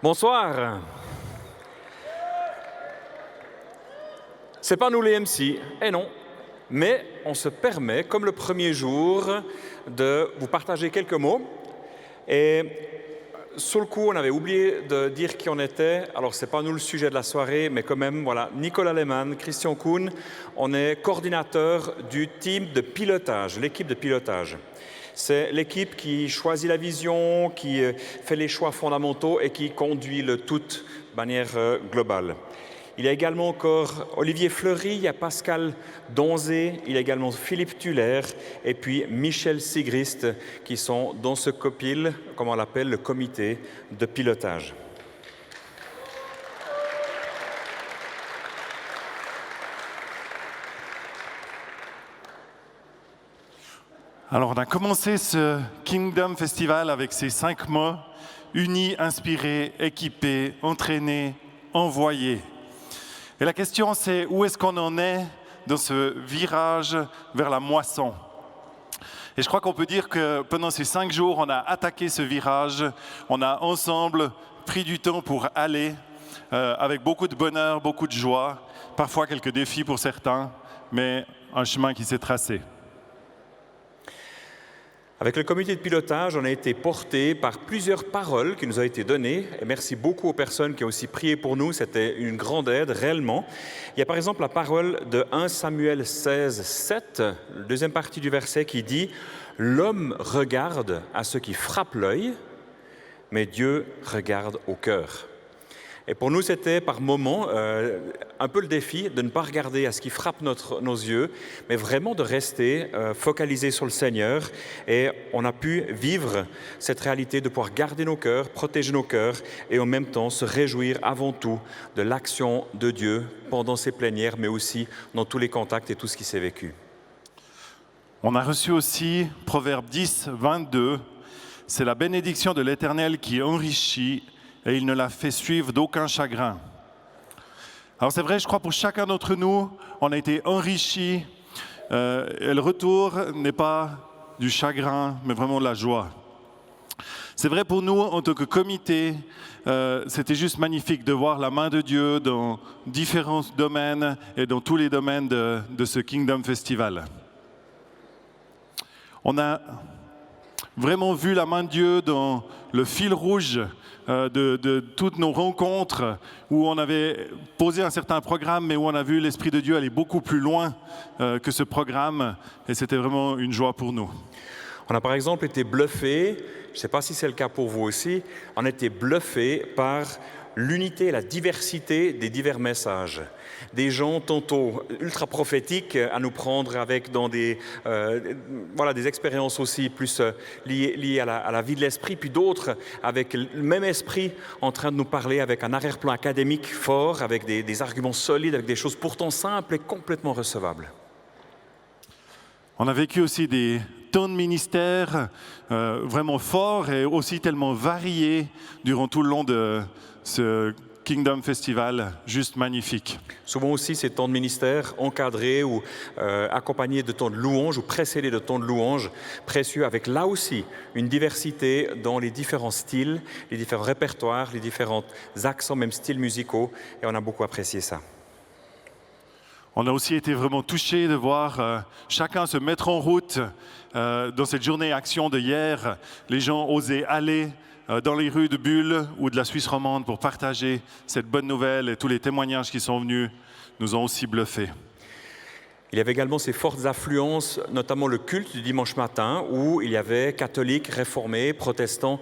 Bonsoir. C'est pas nous les MC, eh non. Mais on se permet, comme le premier jour, de vous partager quelques mots. Et sur le coup, on avait oublié de dire qui on était. Alors, c'est pas nous le sujet de la soirée, mais quand même, voilà, Nicolas Lehmann, Christian Kuhn, on est coordinateur du team de pilotage, l'équipe de pilotage. C'est l'équipe qui choisit la vision, qui fait les choix fondamentaux et qui conduit le tout de manière globale. Il y a également encore Olivier Fleury, il y a Pascal Donzé, il y a également Philippe Tuller et puis Michel Sigrist qui sont dans ce COPIL, comme on l'appelle, le comité de pilotage. Alors, on a commencé ce Kingdom Festival avec ces 5 mots: unis, inspirés, équipés, entraînés, envoyés. Et la question, c'est où est-ce qu'on en est dans ce virage vers la moisson? Et je crois qu'on peut dire que pendant ces 5 jours, on a attaqué ce virage, on a ensemble pris du temps pour aller, avec beaucoup de bonheur, beaucoup de joie, parfois quelques défis pour certains, mais un chemin qui s'est tracé. Avec le comité de pilotage, on a été porté par plusieurs paroles qui nous ont été données. Et merci beaucoup aux personnes qui ont aussi prié pour nous. C'était une grande aide, réellement. Il y a par exemple la parole de 1 Samuel 16, 7, la deuxième partie du verset qui dit « L'homme regarde à ce qui frappe l'œil, mais Dieu regarde au cœur ». Et pour nous, c'était par moments un peu le défi de ne pas regarder à ce qui frappe nos yeux, mais vraiment de rester focalisé sur le Seigneur. Et on a pu vivre cette réalité de pouvoir garder nos cœurs, protéger nos cœurs et en même temps se réjouir avant tout de l'action de Dieu pendant ces plénières, mais aussi dans tous les contacts et tout ce qui s'est vécu. On a reçu aussi Proverbe 10, 22. C'est la bénédiction de l'Éternel qui enrichit et il ne la fait suivre d'aucun chagrin. Alors c'est vrai, je crois pour chacun d'entre nous, on a été enrichis et le retour n'est pas du chagrin, mais vraiment de la joie. C'est vrai pour nous, en tant que comité, c'était juste magnifique de voir la main de Dieu dans différents domaines et dans tous les domaines de ce Kingdom Festival. On a vraiment vu la main de Dieu dans le fil rouge de toutes nos rencontres où on avait posé un certain programme, mais où on a vu l'Esprit de Dieu aller beaucoup plus loin que ce programme. Et c'était vraiment une joie pour nous. On a par exemple été bluffés, je ne sais pas si c'est le cas pour vous aussi, on a été bluffés par l'unité et la diversité des divers messages. Des gens tantôt ultra prophétiques à nous prendre avec dans des expériences aussi plus liées à la vie de l'esprit, puis d'autres avec le même esprit en train de nous parler avec un arrière-plan académique fort, avec des arguments solides, avec des choses pourtant simples et complètement recevables. On a vécu aussi des temps de ministère vraiment forts et aussi tellement variés durant tout le long de ce Kingdom Festival, juste magnifique. Souvent aussi ces temps de ministère encadrés ou accompagnés de temps de louange ou précédés de temps de louange précieux, avec là aussi une diversité dans les différents styles, les différents répertoires, les différents accents, même styles musicaux, et on a beaucoup apprécié ça. On a aussi été vraiment touchés de voir chacun se mettre en route dans cette journée action de hier. Les gens osaient aller dans les rues de Bulle ou de la Suisse romande pour partager cette bonne nouvelle, et tous les témoignages qui sont venus nous ont aussi bluffés. Il y avait également ces fortes affluences, notamment le culte du dimanche matin, où il y avait catholiques, réformés, protestants,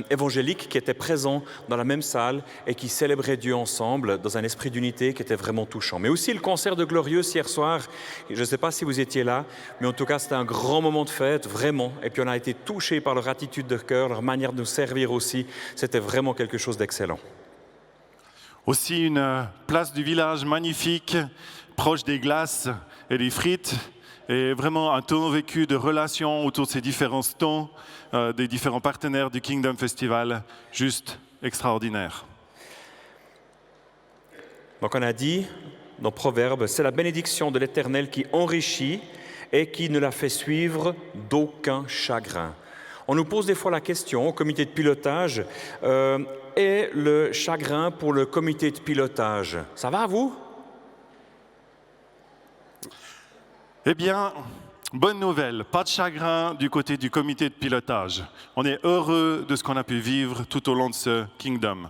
évangéliques qui étaient présents dans la même salle et qui célébraient Dieu ensemble dans un esprit d'unité qui était vraiment touchant. Mais aussi le concert de Glorieux hier soir, je ne sais pas si vous étiez là, mais en tout cas c'était un grand moment de fête, vraiment. Et puis on a été touchés par leur attitude de cœur, leur manière de nous servir aussi. C'était vraiment quelque chose d'excellent. Aussi une place du village magnifique, proche des glaces et des frites, et vraiment un temps vécu de relations autour de ces différents stands, des différents partenaires du Kingdom Festival, juste extraordinaire. Donc on a dit dans Proverbe, c'est la bénédiction de l'Éternel qui enrichit et qui ne la fait suivre d'aucun chagrin. On nous pose des fois la question au comité de pilotage, et le chagrin pour le comité de pilotage. Ça va, vous? Eh bien, bonne nouvelle, pas de chagrin du côté du comité de pilotage. On est heureux de ce qu'on a pu vivre tout au long de ce Kingdom.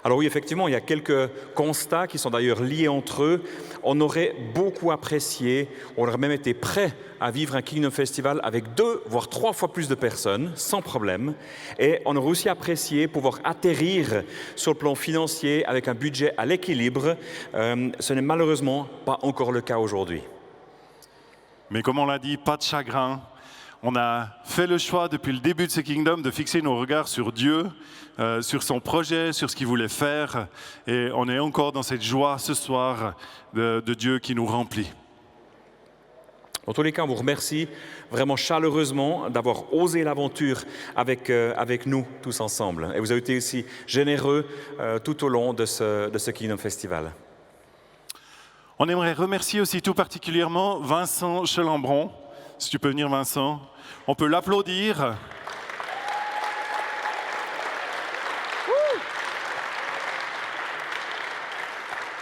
Alors oui, effectivement, il y a quelques constats qui sont d'ailleurs liés entre eux. On aurait beaucoup apprécié, on aurait même été prêt à vivre un Kingdom Festival avec 2, voire 3 fois plus de personnes, sans problème. Et on aurait aussi apprécié pouvoir atterrir sur le plan financier avec un budget à l'équilibre. Ce n'est malheureusement pas encore le cas aujourd'hui. Mais comme on l'a dit, pas de chagrin. On a fait le choix depuis le début de ce Kingdom de fixer nos regards sur Dieu, sur son projet, sur ce qu'il voulait faire. Et on est encore dans cette joie ce soir de Dieu qui nous remplit. Dans tous les cas, on vous remercie vraiment chaleureusement d'avoir osé l'aventure avec nous tous ensemble. Et vous avez été aussi généreux tout au long de ce Kingdom Festival. On aimerait remercier aussi tout particulièrement Vincent Chelambron. Si tu peux venir, Vincent. On peut l'applaudir.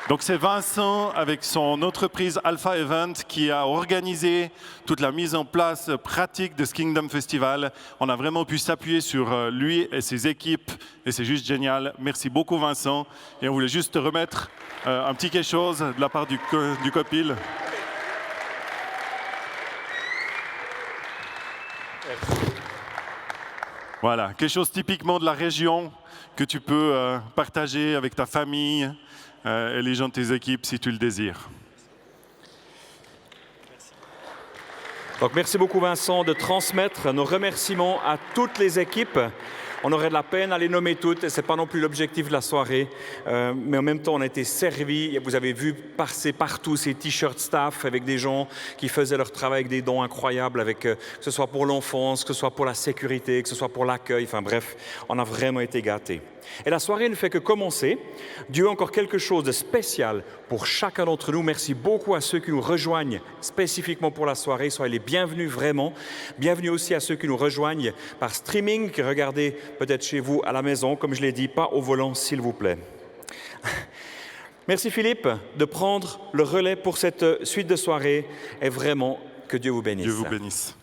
Donc c'est Vincent avec son entreprise Alpha Event qui a organisé toute la mise en place pratique de ce Kingdom Festival. On a vraiment pu s'appuyer sur lui et ses équipes et c'est juste génial. Merci beaucoup Vincent. Et on voulait juste te remettre un petit quelque chose de la part du Copil. Voilà, quelque chose typiquement de la région que tu peux partager avec ta famille et les gens de tes équipes si tu le désires. Donc merci beaucoup Vincent de transmettre nos remerciements à toutes les équipes. On aurait de la peine à les nommer toutes, et ce n'est pas non plus l'objectif de la soirée, mais en même temps on a été servis, et vous avez vu passer partout ces t-shirts staff avec des gens qui faisaient leur travail avec des dons incroyables, avec, que ce soit pour l'enfance, que ce soit pour la sécurité, que ce soit pour l'accueil, enfin bref, on a vraiment été gâtés. Et la soirée ne fait que commencer. Dieu a encore quelque chose de spécial pour chacun d'entre nous. Merci beaucoup à ceux qui nous rejoignent spécifiquement pour la soirée. Soyez les bienvenus vraiment. Bienvenue aussi à ceux qui nous rejoignent par streaming, qui regardez peut-être chez vous à la maison, comme je l'ai dit, pas au volant s'il vous plaît. Merci Philippe de prendre le relais pour cette suite de soirée et vraiment que Dieu vous bénisse. Dieu vous bénisse.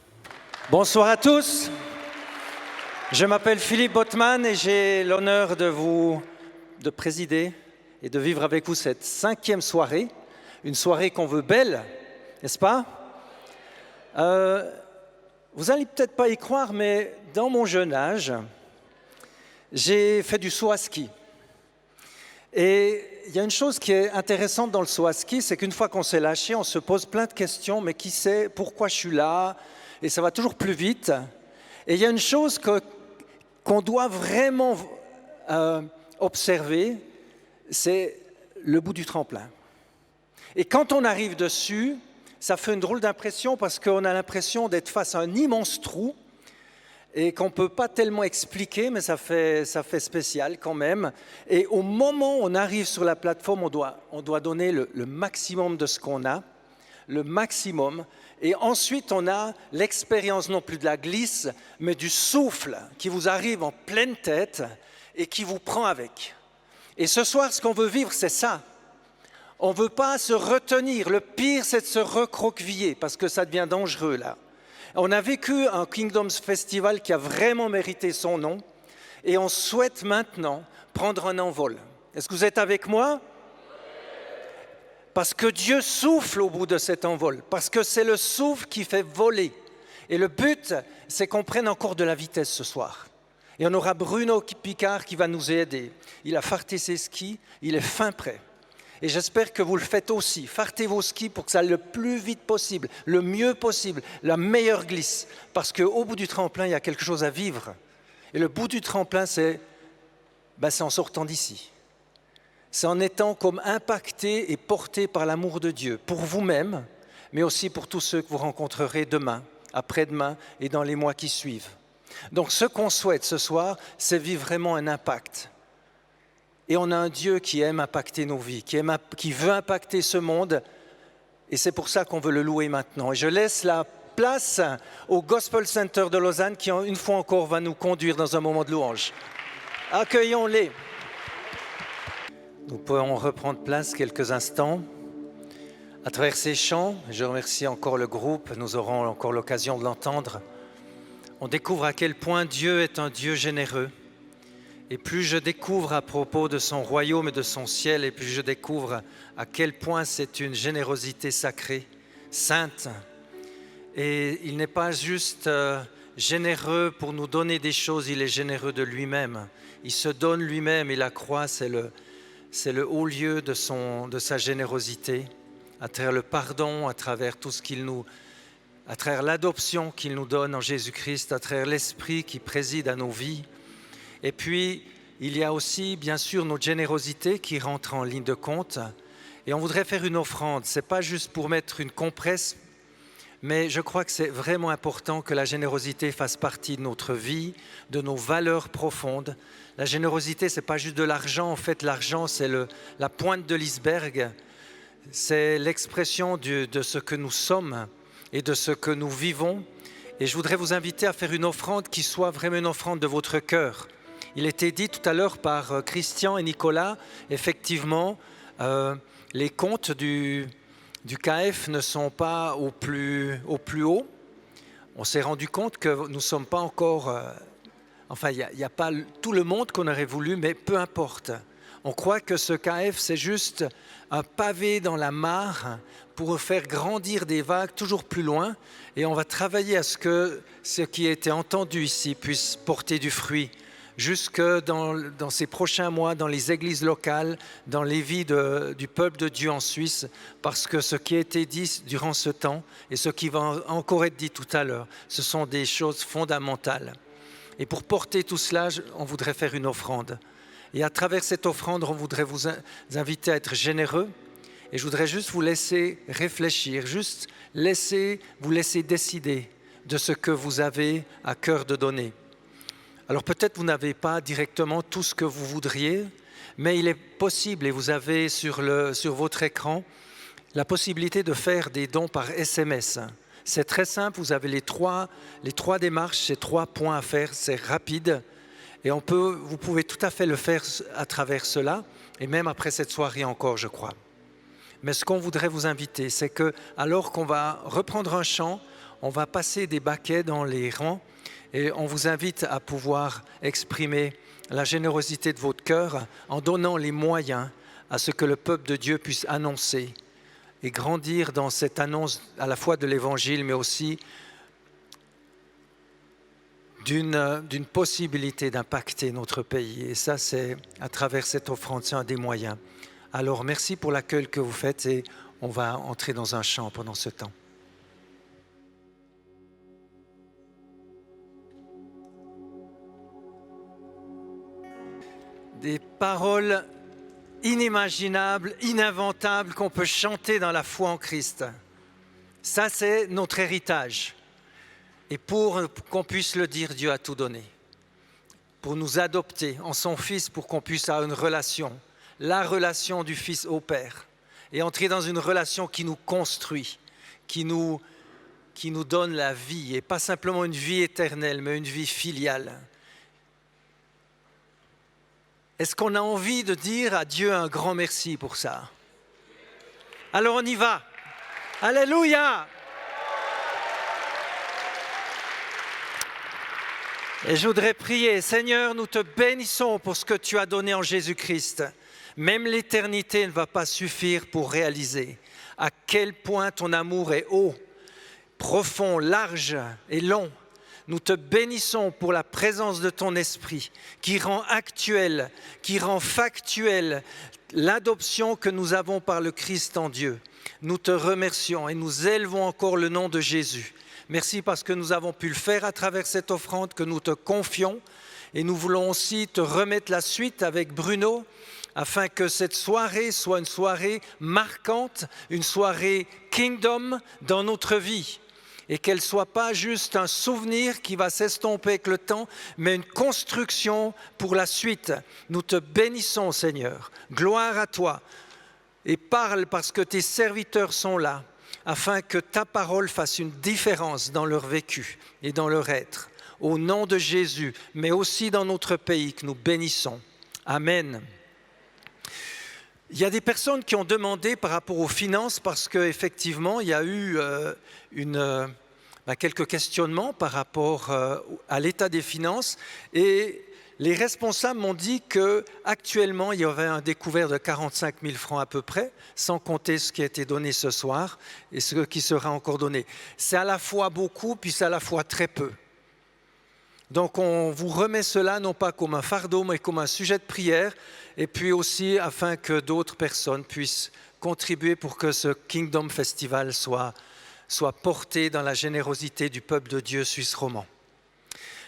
Bonsoir à tous. Je m'appelle Philippe Bottman et j'ai l'honneur de présider et de vivre avec vous cette 5e soirée, une soirée qu'on veut belle, n'est-ce pas? Vous n'allez peut-être pas y croire, mais dans mon jeune âge, j'ai fait du saut à ski. Et il y a une chose qui est intéressante dans le saut à ski, c'est qu'une fois qu'on s'est lâché, on se pose plein de questions, mais qui sait pourquoi je suis là? Et ça va toujours plus vite. Et il y a une chose qu'on doit vraiment observer, c'est le bout du tremplin. Et quand on arrive dessus, ça fait une drôle d'impression parce qu'on a l'impression d'être face à un immense trou et qu'on ne peut pas tellement expliquer, mais ça fait spécial quand même. Et au moment où on arrive sur la plateforme, on doit donner le maximum de ce qu'on a, le maximum. Et ensuite, on a l'expérience non plus de la glisse, mais du souffle qui vous arrive en pleine tête et qui vous prend avec. Et ce soir, ce qu'on veut vivre, c'est ça. On ne veut pas se retenir. Le pire, c'est de se recroqueviller parce que ça devient dangereux là. On a vécu un Kingdoms Festival qui a vraiment mérité son nom et on souhaite maintenant prendre un envol. Est-ce que vous êtes avec moi ? Parce que Dieu souffle au bout de cet envol, parce que c'est le souffle qui fait voler. Et le but, c'est qu'on prenne encore de la vitesse ce soir. Et on aura Bruno Picard qui va nous aider. Il a farté ses skis, il est fin prêt. Et j'espère que vous le faites aussi. Fartez vos skis pour que ça aille le plus vite possible, le mieux possible, la meilleure glisse. Parce qu'au bout du tremplin, il y a quelque chose à vivre. Et le bout du tremplin, c'est en sortant d'ici. C'est en étant comme impacté et porté par l'amour de Dieu, pour vous-même, mais aussi pour tous ceux que vous rencontrerez demain, après-demain et dans les mois qui suivent. Donc ce qu'on souhaite ce soir, c'est vivre vraiment un impact. Et on a un Dieu qui aime impacter nos vies, qui veut impacter ce monde, et c'est pour ça qu'on veut le louer maintenant. Et je laisse la place au Gospel Center de Lausanne qui, une fois encore, va nous conduire dans un moment de louange. Accueillons-les. Nous pouvons reprendre place quelques instants. À travers ces chants, je remercie encore le groupe, nous aurons encore l'occasion de l'entendre. On découvre à quel point Dieu est un Dieu généreux. Et plus je découvre à propos de son royaume et de son ciel, et plus je découvre à quel point c'est une générosité sacrée, sainte. Et il n'est pas juste généreux pour nous donner des choses, il est généreux de lui-même. Il se donne lui-même et la croix, c'est le haut lieu de sa générosité, à travers le pardon, à travers tout ce qu'il nous... à travers l'adoption qu'il nous donne en Jésus-Christ, à travers l'Esprit qui préside à nos vies. Et puis, il y a aussi, bien sûr, notre générosité qui rentre en ligne de compte. Et on voudrait faire une offrande. Ce n'est pas juste pour mettre une compresse, mais je crois que c'est vraiment important que la générosité fasse partie de notre vie, de nos valeurs profondes. La générosité, ce n'est pas juste de l'argent. En fait, l'argent, c'est la pointe de l'iceberg. C'est l'expression de ce que nous sommes et de ce que nous vivons. Et je voudrais vous inviter à faire une offrande qui soit vraiment une offrande de votre cœur. Il était dit tout à l'heure par Christian et Nicolas, effectivement, les comptes du KF ne sont pas au plus haut. On s'est rendu compte que nous ne sommes pas encore... enfin, il n'y a pas tout le monde qu'on aurait voulu, mais peu importe. On croit que ce KF, c'est juste un pavé dans la mare pour faire grandir des vagues toujours plus loin. Et on va travailler à ce que ce qui a été entendu ici puisse porter du fruit. Jusque dans ces prochains mois, dans les églises locales, dans les vies du peuple de Dieu en Suisse, parce que ce qui a été dit durant ce temps et ce qui va encore être dit tout à l'heure, ce sont des choses fondamentales. Et pour porter tout cela, on voudrait faire une offrande. Et à travers cette offrande, on voudrait vous inviter à être généreux. Et je voudrais juste vous laisser réfléchir, juste vous laisser décider de ce que vous avez à cœur de donner. Alors peut-être vous n'avez pas directement tout ce que vous voudriez, mais il est possible, et vous avez sur votre écran, la possibilité de faire des dons par SMS. C'est très simple, vous avez les trois démarches, ces 3 points à faire, c'est rapide. Et vous pouvez tout à fait le faire à travers cela, et même après cette soirée encore, je crois. Mais ce qu'on voudrait vous inviter, c'est que, alors qu'on va reprendre un chant, on va passer des baquets dans les rangs, et on vous invite à pouvoir exprimer la générosité de votre cœur en donnant les moyens à ce que le peuple de Dieu puisse annoncer et grandir dans cette annonce à la fois de l'Évangile, mais aussi d'une possibilité d'impacter notre pays. Et ça, c'est à travers cette offrande, c'est un des moyens. Alors, merci pour l'accueil que vous faites et on va entrer dans un chant pendant ce temps. Des paroles inimaginables, ininventables qu'on peut chanter dans la foi en Christ. Ça, c'est notre héritage. Et pour qu'on puisse le dire, Dieu a tout donné. Pour nous adopter en son Fils, pour qu'on puisse avoir une relation, la relation du Fils au Père, et entrer dans une relation qui nous construit, qui nous donne la vie, et pas simplement une vie éternelle, mais une vie filiale. Est-ce qu'on a envie de dire à Dieu un grand merci pour ça? Alors on y va. Alléluia! Et je voudrais prier, Seigneur, nous te bénissons pour ce que tu as donné en Jésus-Christ. Même l'éternité ne va pas suffire pour réaliser à quel point ton amour est haut, profond, large et long. Nous te bénissons pour la présence de ton esprit qui rend actuel, qui rend factuel l'adoption que nous avons par le Christ en Dieu. Nous te remercions et nous élevons encore le nom de Jésus. Merci parce que nous avons pu le faire à travers cette offrande que nous te confions. Et nous voulons aussi te remettre la suite avec Bruno, afin que cette soirée soit une soirée marquante, une soirée Kingdom dans notre vie. Et qu'elle ne soit pas juste un souvenir qui va s'estomper avec le temps, mais une construction pour la suite. Nous te bénissons, Seigneur. Gloire à toi. Et parle parce que tes serviteurs sont là, afin que ta parole fasse une différence dans leur vécu et dans leur être. au nom de Jésus, mais aussi dans notre pays que nous bénissons. Amen. Il y a des personnes qui ont demandé par rapport aux finances parce qu'effectivement, il y a eu quelques questionnements par rapport à l'état des finances et les responsables m'ont dit qu'actuellement, il y avait un découvert de 45 000 francs à peu près, sans compter ce qui a été donné ce soir et ce qui sera encore donné. C'est à la fois beaucoup, puis c'est à la fois très peu. Donc on vous remet cela non pas comme un fardeau, mais comme un sujet de prière, et puis aussi afin que d'autres personnes puissent contribuer pour que ce Kingdom Festival soit porté dans la générosité du peuple de Dieu suisse romand.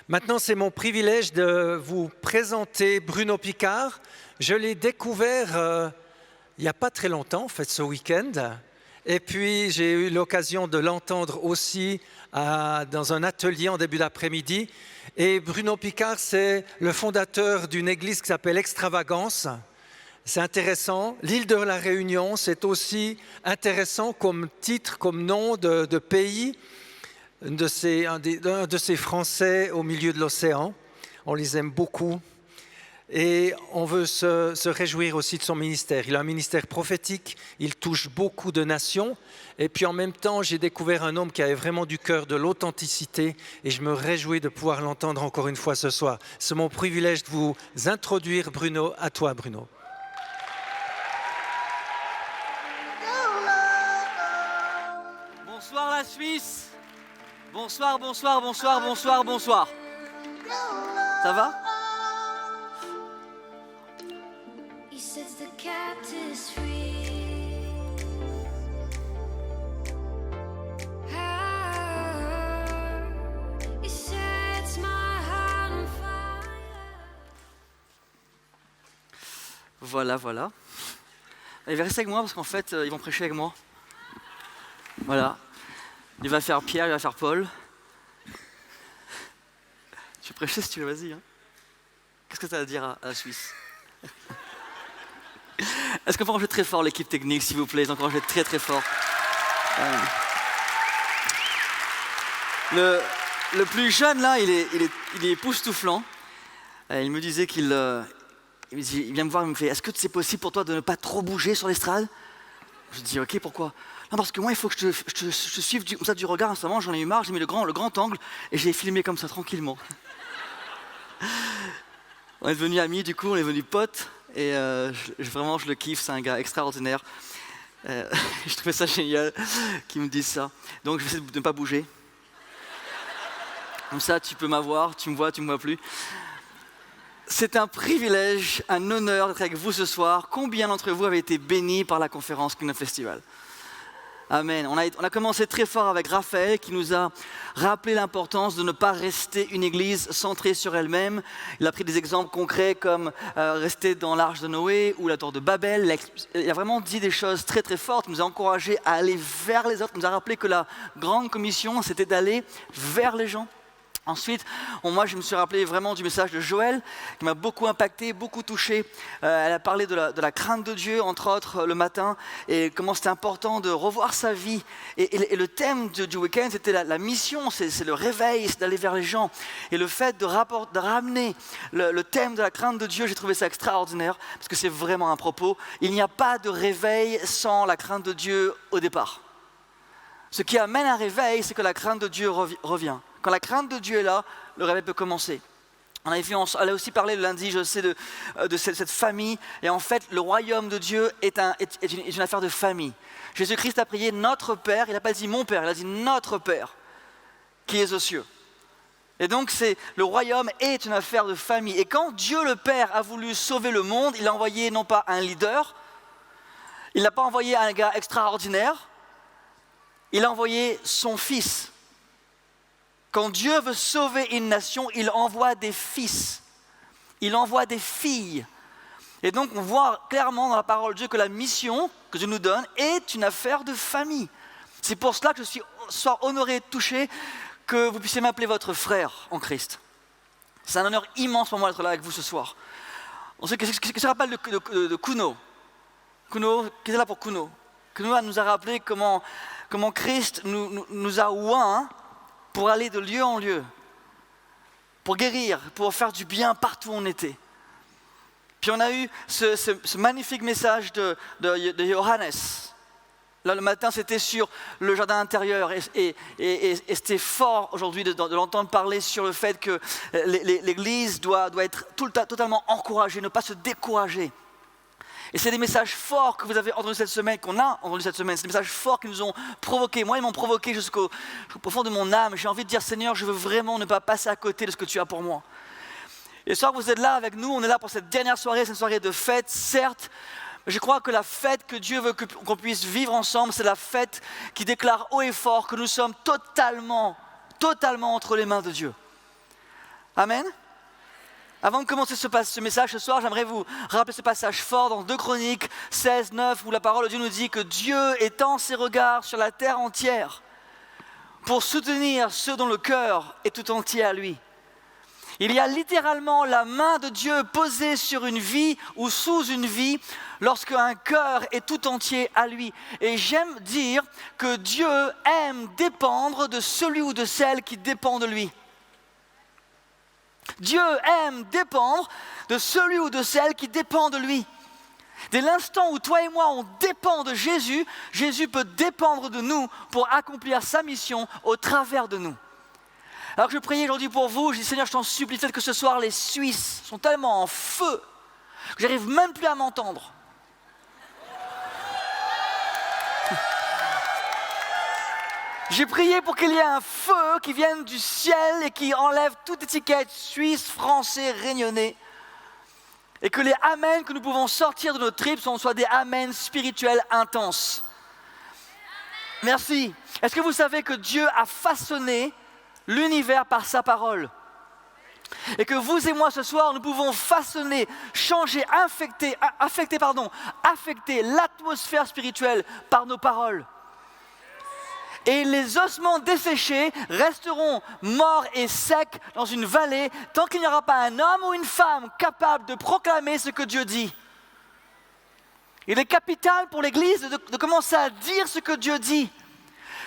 Maintenant, c'est mon privilège de vous présenter Bruno Picard. Je l'ai découvert il n'y a pas très longtemps, en fait, ce week-end. Et puis, j'ai eu l'occasion de l'entendre aussi dans un atelier en début d'après-midi. Et Bruno Picard, c'est le fondateur d'une église qui s'appelle Extravagance. C'est intéressant. L'île de la Réunion, c'est aussi intéressant comme titre, comme nom de pays. Un de ces Français au milieu de l'océan. On les aime beaucoup. Et on veut se réjouir aussi de son ministère. Il a un ministère prophétique, il touche beaucoup de nations. Et puis en même temps, j'ai découvert un homme qui avait vraiment du cœur, de l'authenticité. Et je me réjouis de pouvoir l'entendre encore une fois ce soir. C'est mon privilège de vous introduire, Bruno. À toi, Bruno. Bonsoir la Suisse. Bonsoir, bonsoir, bonsoir, bonsoir, bonsoir. Ça va ? Voilà, voilà. Ils vont rester avec moi parce qu'en fait, ils vont prêcher avec moi. Voilà. Il va faire Pierre, il va faire Paul. Tu veux prêcher si tu veux, vas-y. Hein. Qu'est-ce que tu as à dire à la Suisse? Est-ce qu'on peut encourager très fort l'équipe technique, s'il vous plaît? Encourager très très fort. Le plus jeune, là, il est époustouflant. Il me disait qu'il vient me voir, il me fait « Est-ce que c'est possible pour toi de ne pas trop bouger sur l'estrade ?» Je dis « Ok, pourquoi ?» Non, parce que moi, il faut que je te suive comme ça du regard. En ce moment, j'en ai eu marre, j'ai mis le grand angle et j'ai filmé comme ça, tranquillement. On est devenus amis, du coup, on est devenus potes. Et vraiment, je le kiffe, c'est un gars extraordinaire. Je trouvais ça génial qu'il me dise ça. Donc, je vais essayer de ne pas bouger. Comme ça, tu peux m'avoir, tu me vois plus. C'est un privilège, un honneur d'être avec vous ce soir. Combien d'entre vous avez été bénis par la conférence Kingdom Festival? Amen. On a commencé très fort avec Raphaël qui nous a rappelé l'importance de ne pas rester une église centrée sur elle-même. Il a pris des exemples concrets comme rester dans l'arche de Noé ou la tour de Babel. Il a vraiment dit des choses très très fortes. Il nous a encouragés à aller vers les autres. Il nous a rappelé que la grande commission, c'était d'aller vers les gens. Ensuite, moi je me suis rappelé vraiment du message de Joël qui m'a beaucoup impacté, beaucoup touché. Elle a parlé de la crainte de Dieu, entre autres, le matin, et comment c'était important de revoir sa vie. Et le thème du week-end, c'était la mission, c'est le réveil, c'est d'aller vers les gens. Et le fait de ramener le thème de la crainte de Dieu, j'ai trouvé ça extraordinaire, parce que c'est vraiment un propos. Il n'y a pas de réveil sans la crainte de Dieu au départ. Ce qui amène un réveil, c'est que la crainte de Dieu revient. Quand la crainte de Dieu est là, le réveil peut commencer. Elle a aussi parlé le lundi, je sais, de cette famille. Et en fait, le royaume de Dieu est une affaire de famille. Jésus-Christ a prié notre Père, il n'a pas dit mon Père, il a dit notre Père, qui est aux cieux. Et donc, le royaume est une affaire de famille. Et quand Dieu le Père a voulu sauver le monde, il a envoyé non pas un leader, il n'a pas envoyé un gars extraordinaire, il a envoyé son Fils. Quand Dieu veut sauver une nation, il envoie des fils, il envoie des filles. Et donc on voit clairement dans la parole de Dieu que la mission que Dieu nous donne est une affaire de famille. C'est pour cela que je suis honoré et touché que vous puissiez m'appeler votre frère en Christ. C'est un honneur immense pour moi d'être là avec vous ce soir. On sait que ça rappelle de Kuno. Kuno, qui est là pour Kuno? Kuno nous a rappelé comment Christ nous a oints pour aller de lieu en lieu. pour guérir, pour faire du bien partout où on était. Puis on a eu ce magnifique message de Johannes. Là, le matin, c'était sur le jardin intérieur et c'était fort aujourd'hui de l'entendre parler sur le fait que l'Église doit être totalement encouragée, ne pas se décourager. Et c'est des messages forts que vous avez entendus cette semaine, qu'on a entendus cette semaine. C'est des messages forts qui nous ont provoqués. Moi, ils m'ont provoqué jusqu'au fond de mon âme. J'ai envie de dire, Seigneur, je veux vraiment ne pas passer à côté de ce que tu as pour moi. Et ce soir, vous êtes là avec nous. On est là pour cette dernière soirée. C'est une soirée de fête, certes. Je crois que la fête que Dieu veut qu'on puisse vivre ensemble, c'est la fête qui déclare haut et fort que nous sommes totalement entre les mains de Dieu. Amen. Avant de commencer ce message ce soir, j'aimerais vous rappeler ce passage fort dans 2 Chroniques 16, 9, où la parole de Dieu nous dit que Dieu étend ses regards sur la terre entière pour soutenir ceux dont le cœur est tout entier à lui. Il y a littéralement la main de Dieu posée sur une vie ou sous une vie lorsque un cœur est tout entier à lui. Et j'aime dire que Dieu aime dépendre de celui ou de celle qui dépend de lui. Dieu aime dépendre de celui ou de celle qui dépend de lui. Dès l'instant où toi et moi on dépend de Jésus, Jésus peut dépendre de nous pour accomplir sa mission au travers de nous. Alors que je priais aujourd'hui pour vous, je dis Seigneur, je t'en supplie, peut-être que ce soir les Suisses sont tellement en feu que j'arrive même plus à m'entendre. J'ai prié pour qu'il y ait un feu qui vienne du ciel et qui enlève toute étiquette suisse, français, réunionnais. Et que les amens que nous pouvons sortir de nos tripes soient des amens spirituels intenses. Merci. Est-ce que vous savez que Dieu a façonné l'univers par sa parole? Et que vous et moi ce soir, nous pouvons façonner, changer, affecter l'atmosphère spirituelle par nos paroles. Et les ossements desséchés resteront morts et secs dans une vallée tant qu'il n'y aura pas un homme ou une femme capable de proclamer ce que Dieu dit. Il est capital pour l'Église de commencer à dire ce que Dieu dit.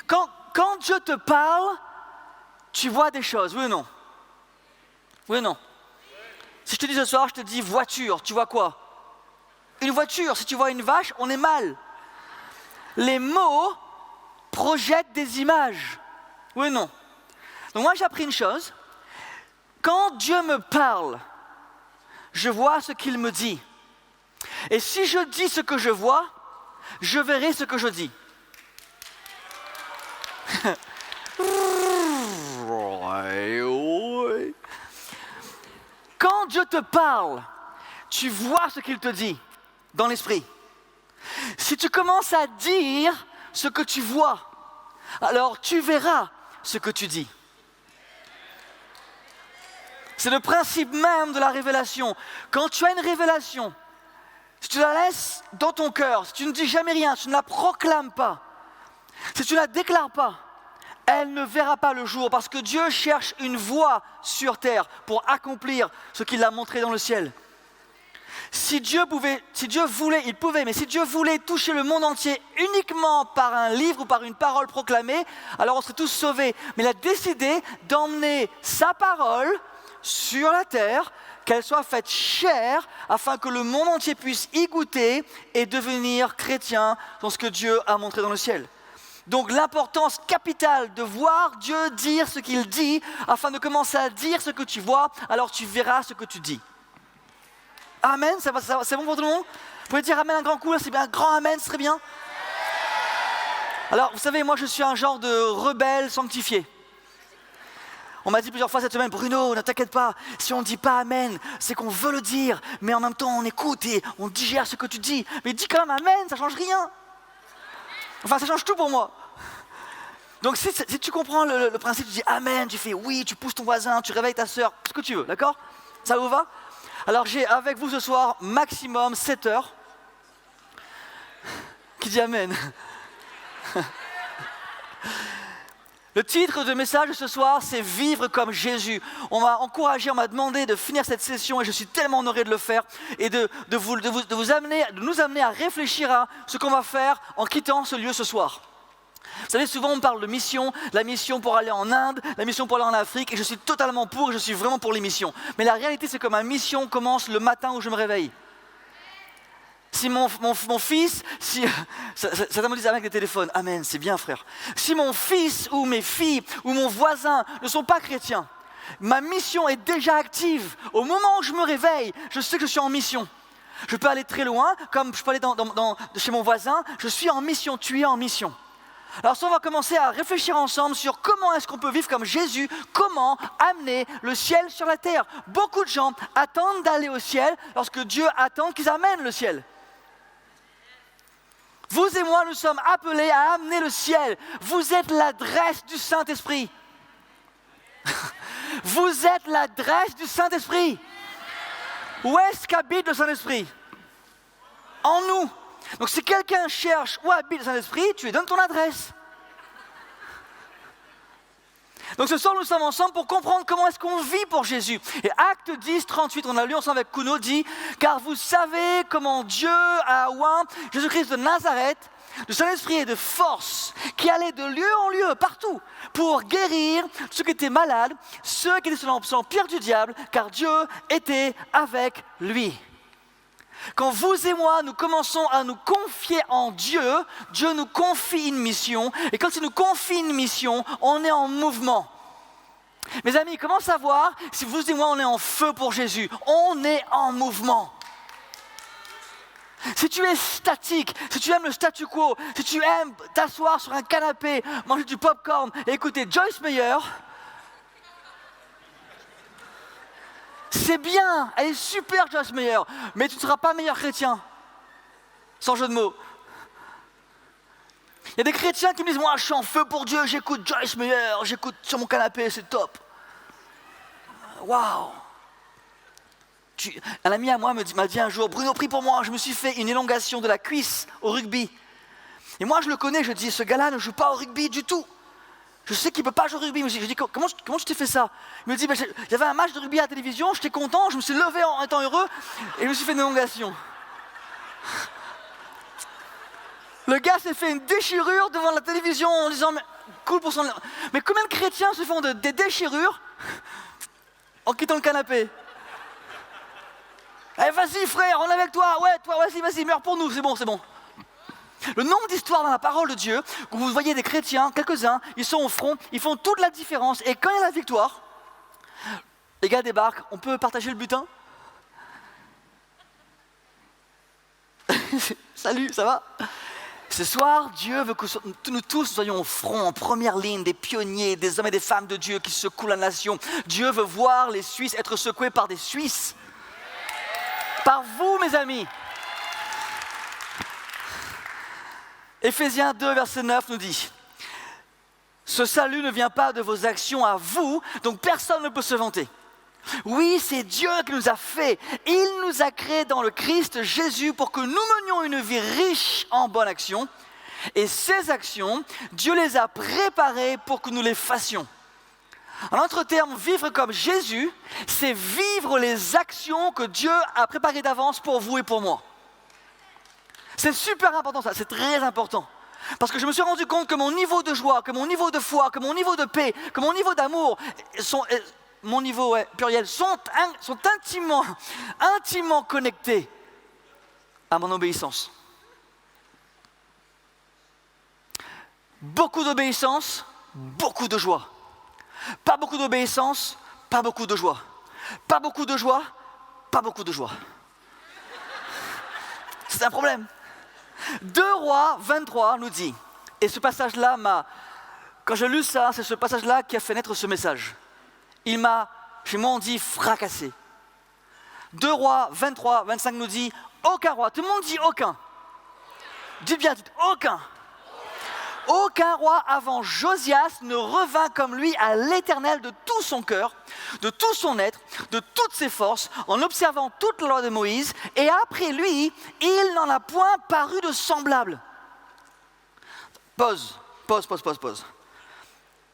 Quand Dieu te parle, tu vois des choses, oui ou non? Oui ou non? Si je te dis ce soir, je te dis voiture, tu vois quoi? Une voiture. Si tu vois une vache, on est mal. Les mots projettent des images, oui ou non? Donc moi j'ai appris une chose, quand Dieu me parle, je vois ce qu'il me dit. Et si je dis ce que je vois, je verrai ce que je dis. Quand Dieu te parle, tu vois ce qu'il te dit dans l'esprit. Si tu commences à dire ce que tu vois, alors tu verras ce que tu dis. C'est le principe même de la révélation. Quand tu as une révélation, si tu la laisses dans ton cœur, si tu ne dis jamais rien, si tu ne la proclames pas, si tu ne la déclares pas, elle ne verra pas le jour parce que Dieu cherche une voie sur terre pour accomplir ce qu'il a montré dans le ciel. Si Dieu voulait, il pouvait, mais si Dieu voulait toucher le monde entier uniquement par un livre ou par une parole proclamée, alors on serait tous sauvés. Mais il a décidé d'emmener sa parole sur la terre, qu'elle soit faite chair, afin que le monde entier puisse y goûter et devenir chrétien dans ce que Dieu a montré dans le ciel. Donc l'importance capitale de voir Dieu dire ce qu'il dit, afin de commencer à dire ce que tu vois, alors tu verras ce que tu dis. Amen, c'est bon pour tout le monde? Vous pouvez dire amen un grand coup, là, c'est bien un grand amen, ce serait bien. Alors, vous savez, moi je suis un genre de rebelle sanctifié. On m'a dit plusieurs fois cette semaine, Bruno, ne t'inquiète pas, si on ne dit pas amen, c'est qu'on veut le dire, mais en même temps on écoute et on digère ce que tu dis. Mais dis quand même amen, ça ne change rien. Enfin, ça change tout pour moi. Donc si tu comprends le principe, tu dis amen, tu fais oui, tu pousses ton voisin, tu réveilles ta sœur, ce que tu veux, d'accord? Ça vous va? Alors j'ai avec vous ce soir maximum 7 heures. Qui dit amen? Le titre de message de ce soir, c'est Vivre comme Jésus. On m'a encouragé, on m'a demandé de finir cette session et je suis tellement honoré de le faire et de nous amener à réfléchir à ce qu'on va faire en quittant ce lieu ce soir. Vous savez, souvent on parle de mission, la mission pour aller en Inde, la mission pour aller en Afrique, et je suis totalement pour, et je suis vraiment pour les missions. Mais la réalité, c'est que ma mission commence le matin où je me réveille. Si mon fils, certains me disent avec des téléphones, amen, c'est bien frère. Si mon fils ou mes filles ou mon voisin ne sont pas chrétiens, ma mission est déjà active. Au moment où je me réveille, je sais que je suis en mission. Je peux aller très loin, comme je peux aller chez mon voisin, je suis en mission, tu es en mission. Alors ça, on va commencer à réfléchir ensemble sur comment est-ce qu'on peut vivre comme Jésus, comment amener le ciel sur la terre. Beaucoup de gens attendent d'aller au ciel lorsque Dieu attend qu'ils amènent le ciel. Vous et moi, nous sommes appelés à amener le ciel. Vous êtes l'adresse du Saint-Esprit. Vous êtes l'adresse du Saint-Esprit. Où est-ce qu'habite le Saint-Esprit? En nous. Donc si quelqu'un cherche où habite le Saint-Esprit, tu lui donnes ton adresse. Donc ce soir, nous sommes ensemble pour comprendre comment est-ce qu'on vit pour Jésus. Et Acte 10, 38, on a lu ensemble avec Kuno, dit « Car vous savez comment Dieu a oint Jésus-Christ de Nazareth, de Saint-Esprit et de force, qui allait de lieu en lieu, partout, pour guérir ceux qui étaient malades, ceux qui étaient sous l'empire du diable, car Dieu était avec lui. » Quand vous et moi, nous commençons à nous confier en Dieu, Dieu nous confie une mission. Et quand il nous confie une mission, on est en mouvement. Mes amis, comment savoir si vous et moi, on est en feu pour Jésus? On est en mouvement. Si tu es statique, si tu aimes le statu quo, si tu aimes t'asseoir sur un canapé, manger du popcorn et écouter Joyce Meyer, c'est bien, elle est super Joyce Meyer, mais tu ne seras pas meilleur chrétien. Sans jeu de mots. Il y a des chrétiens qui me disent, moi je suis en feu pour Dieu, j'écoute Joyce Meyer, j'écoute sur mon canapé, c'est top. Waouh. Un ami à moi m'a dit un jour, Bruno, prie pour moi, je me suis fait une élongation de la cuisse au rugby. Et moi je le connais, je dis, ce gars-là ne joue pas au rugby du tout. Je sais qu'il ne peut pas jouer au rugby. Je dis, comment tu t'es fait ça? Il me dit, il y avait un match de rugby à la télévision, j'étais content, je me suis levé en étant heureux et je me suis fait une élongation. Le gars s'est fait une déchirure devant la télévision en disant, cool pour son... Mais combien de chrétiens se font des déchirures en quittant le canapé? Allez, vas-y frère, on est avec toi, ouais, toi, vas-y, meurs pour nous, c'est bon. Le nombre d'histoires dans la parole de Dieu, où vous voyez des chrétiens, quelques-uns, ils sont au front, ils font toute la différence. Et quand il y a la victoire, les gars débarquent, on peut partager le butin? Salut, ça va? Ce soir, Dieu veut que nous tous soyons au front, en première ligne, des pionniers, des hommes et des femmes de Dieu qui secouent la nation. Dieu veut voir les Suisses être secoués par des Suisses. Par vous, mes amis. Éphésiens 2, verset 9 nous dit « Ce salut ne vient pas de vos actions à vous, donc personne ne peut se vanter. Oui, c'est Dieu qui nous a fait. Il nous a créés dans le Christ Jésus pour que nous menions une vie riche en bonnes actions. Et ces actions, Dieu les a préparées pour que nous les fassions. » En d'autres termes, vivre comme Jésus, c'est vivre les actions que Dieu a préparées d'avance pour vous et pour moi. C'est super important ça, c'est très important. Parce que je me suis rendu compte que mon niveau de joie, que mon niveau de foi, que mon niveau de paix, que mon niveau d'amour, mon niveau pluriel, sont intimement connectés à mon obéissance. Beaucoup d'obéissance, beaucoup de joie. Pas beaucoup d'obéissance, pas beaucoup de joie. Pas beaucoup de joie, pas beaucoup de joie. C'est un problème. 2 Rois 23 nous dit, et ce passage-là quand j'ai lu ça, c'est ce passage-là qui a fait naître ce message. Il m'a, chez moi on dit, fracassé. 2 Rois 23, 25 nous dit, aucun roi, tout le monde dit aucun. Dites bien, dites aucun. Aucun roi avant Josias ne revint comme lui à l'Éternel de tout son cœur, de tout son être, de toutes ses forces, en observant toute la loi de Moïse, et après lui, il n'en a point paru de semblable. Pause.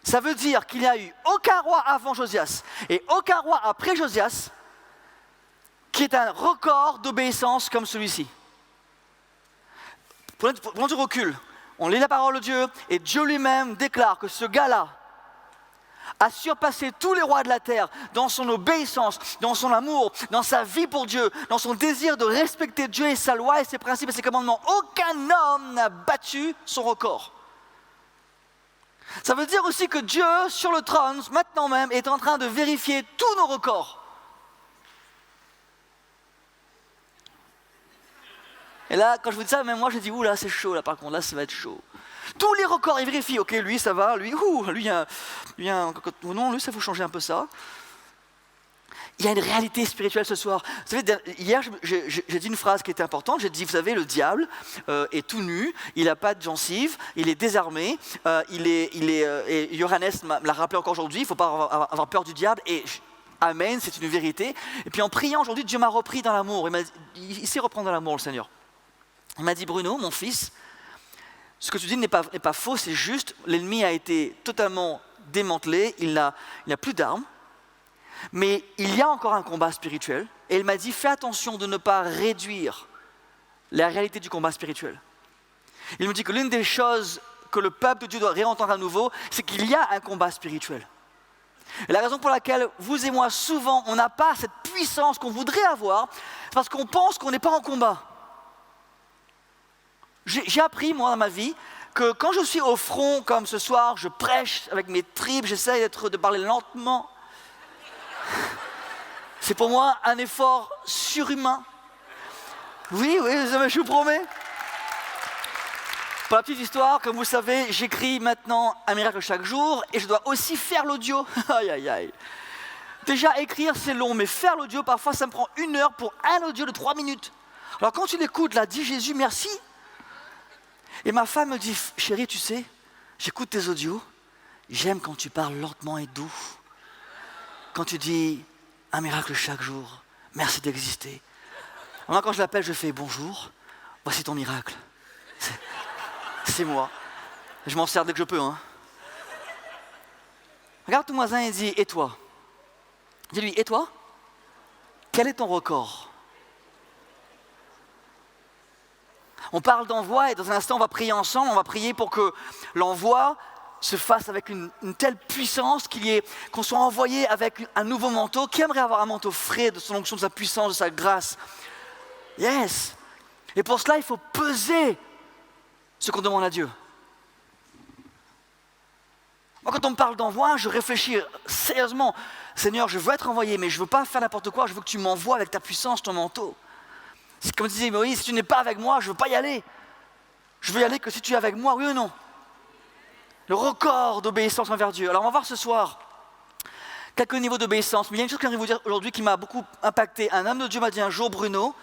Ça veut dire qu'il n'y a eu aucun roi avant Josias et aucun roi après Josias qui est un record d'obéissance comme celui-ci. Prenons du recul. On lit la parole de Dieu et Dieu lui-même déclare que ce gars-là a surpassé tous les rois de la terre dans son obéissance, dans son amour, dans sa vie pour Dieu, dans son désir de respecter Dieu et sa loi et ses principes et ses commandements. Aucun homme n'a battu son record. Ça veut dire aussi que Dieu, sur le trône, maintenant même, est en train de vérifier tous nos records. Et là, quand je vous dis ça, même moi, je dis, ouh là, c'est chaud, là, par contre, là, ça va être chaud. Tous les records, ils vérifient, ok, lui, ça va, lui, non, lui, ça faut changer un peu ça. Il y a une réalité spirituelle ce soir. Vous savez, hier, j'ai dit une phrase qui était importante. J'ai dit, vous savez, le diable est tout nu, il n'a pas de gencives, il est désarmé, et Johannes me l'a rappelé encore aujourd'hui, il ne faut pas avoir peur du diable, et amen, c'est une vérité. Et puis en priant aujourd'hui, Dieu m'a repris dans l'amour, il sait reprendre dans l'amour, le Seigneur. Il m'a dit, Bruno, mon fils, ce que tu dis n'est pas faux, c'est juste, l'ennemi a été totalement démantelé, il n'a plus d'armes, mais il y a encore un combat spirituel, et il m'a dit, fais attention de ne pas réduire la réalité du combat spirituel. Il me dit que l'une des choses que le peuple de Dieu doit réentendre à nouveau, c'est qu'il y a un combat spirituel. Et la raison pour laquelle vous et moi, souvent, on n'a pas cette puissance qu'on voudrait avoir, c'est parce qu'on pense qu'on n'est pas en combat. J'ai appris, moi, dans ma vie, que quand je suis au front, comme ce soir, je prêche avec mes tripes, j'essaie de parler lentement. C'est pour moi un effort surhumain. Oui, je vous promets. Pour la petite histoire, comme vous savez, j'écris maintenant un miracle chaque jour et je dois aussi faire l'audio. Aïe, aïe, aïe. Déjà, écrire, c'est long, mais faire l'audio, parfois, ça me prend 1 heure pour un audio de 3 minutes. Alors quand tu l'écoutes, là, dis Jésus, merci. Et ma femme me dit, chérie, tu sais, j'écoute tes audios, j'aime quand tu parles lentement et doux. Quand tu dis un miracle chaque jour, merci d'exister. Moi, quand je l'appelle, je fais bonjour, voici ton miracle. C'est moi. Je m'en sers dès que je peux. Regarde ton voisin et dis, et toi? Dis-lui, et toi? Quel est ton record? On parle d'envoi et dans un instant, on va prier ensemble. On va prier pour que l'envoi se fasse avec une telle puissance qu'on soit envoyé avec un nouveau manteau. Qui aimerait avoir un manteau frais de son onction, de sa puissance, de sa grâce? Yes. Et pour cela, il faut peser ce qu'on demande à Dieu. Moi, quand on me parle d'envoi, je réfléchis sérieusement. Seigneur, je veux être envoyé, mais je ne veux pas faire n'importe quoi. Je veux que tu m'envoies avec ta puissance, ton manteau. C'est comme disait Moïse, si tu n'es pas avec moi, je ne veux pas y aller. Je veux y aller que si tu es avec moi, oui ou non? Le record d'obéissance envers Dieu. Alors on va voir ce soir quelques niveaux d'obéissance. Mais il y a une chose que j'aimerais vous dire aujourd'hui qui m'a beaucoup impacté. Un homme de Dieu m'a dit un jour, Bruno,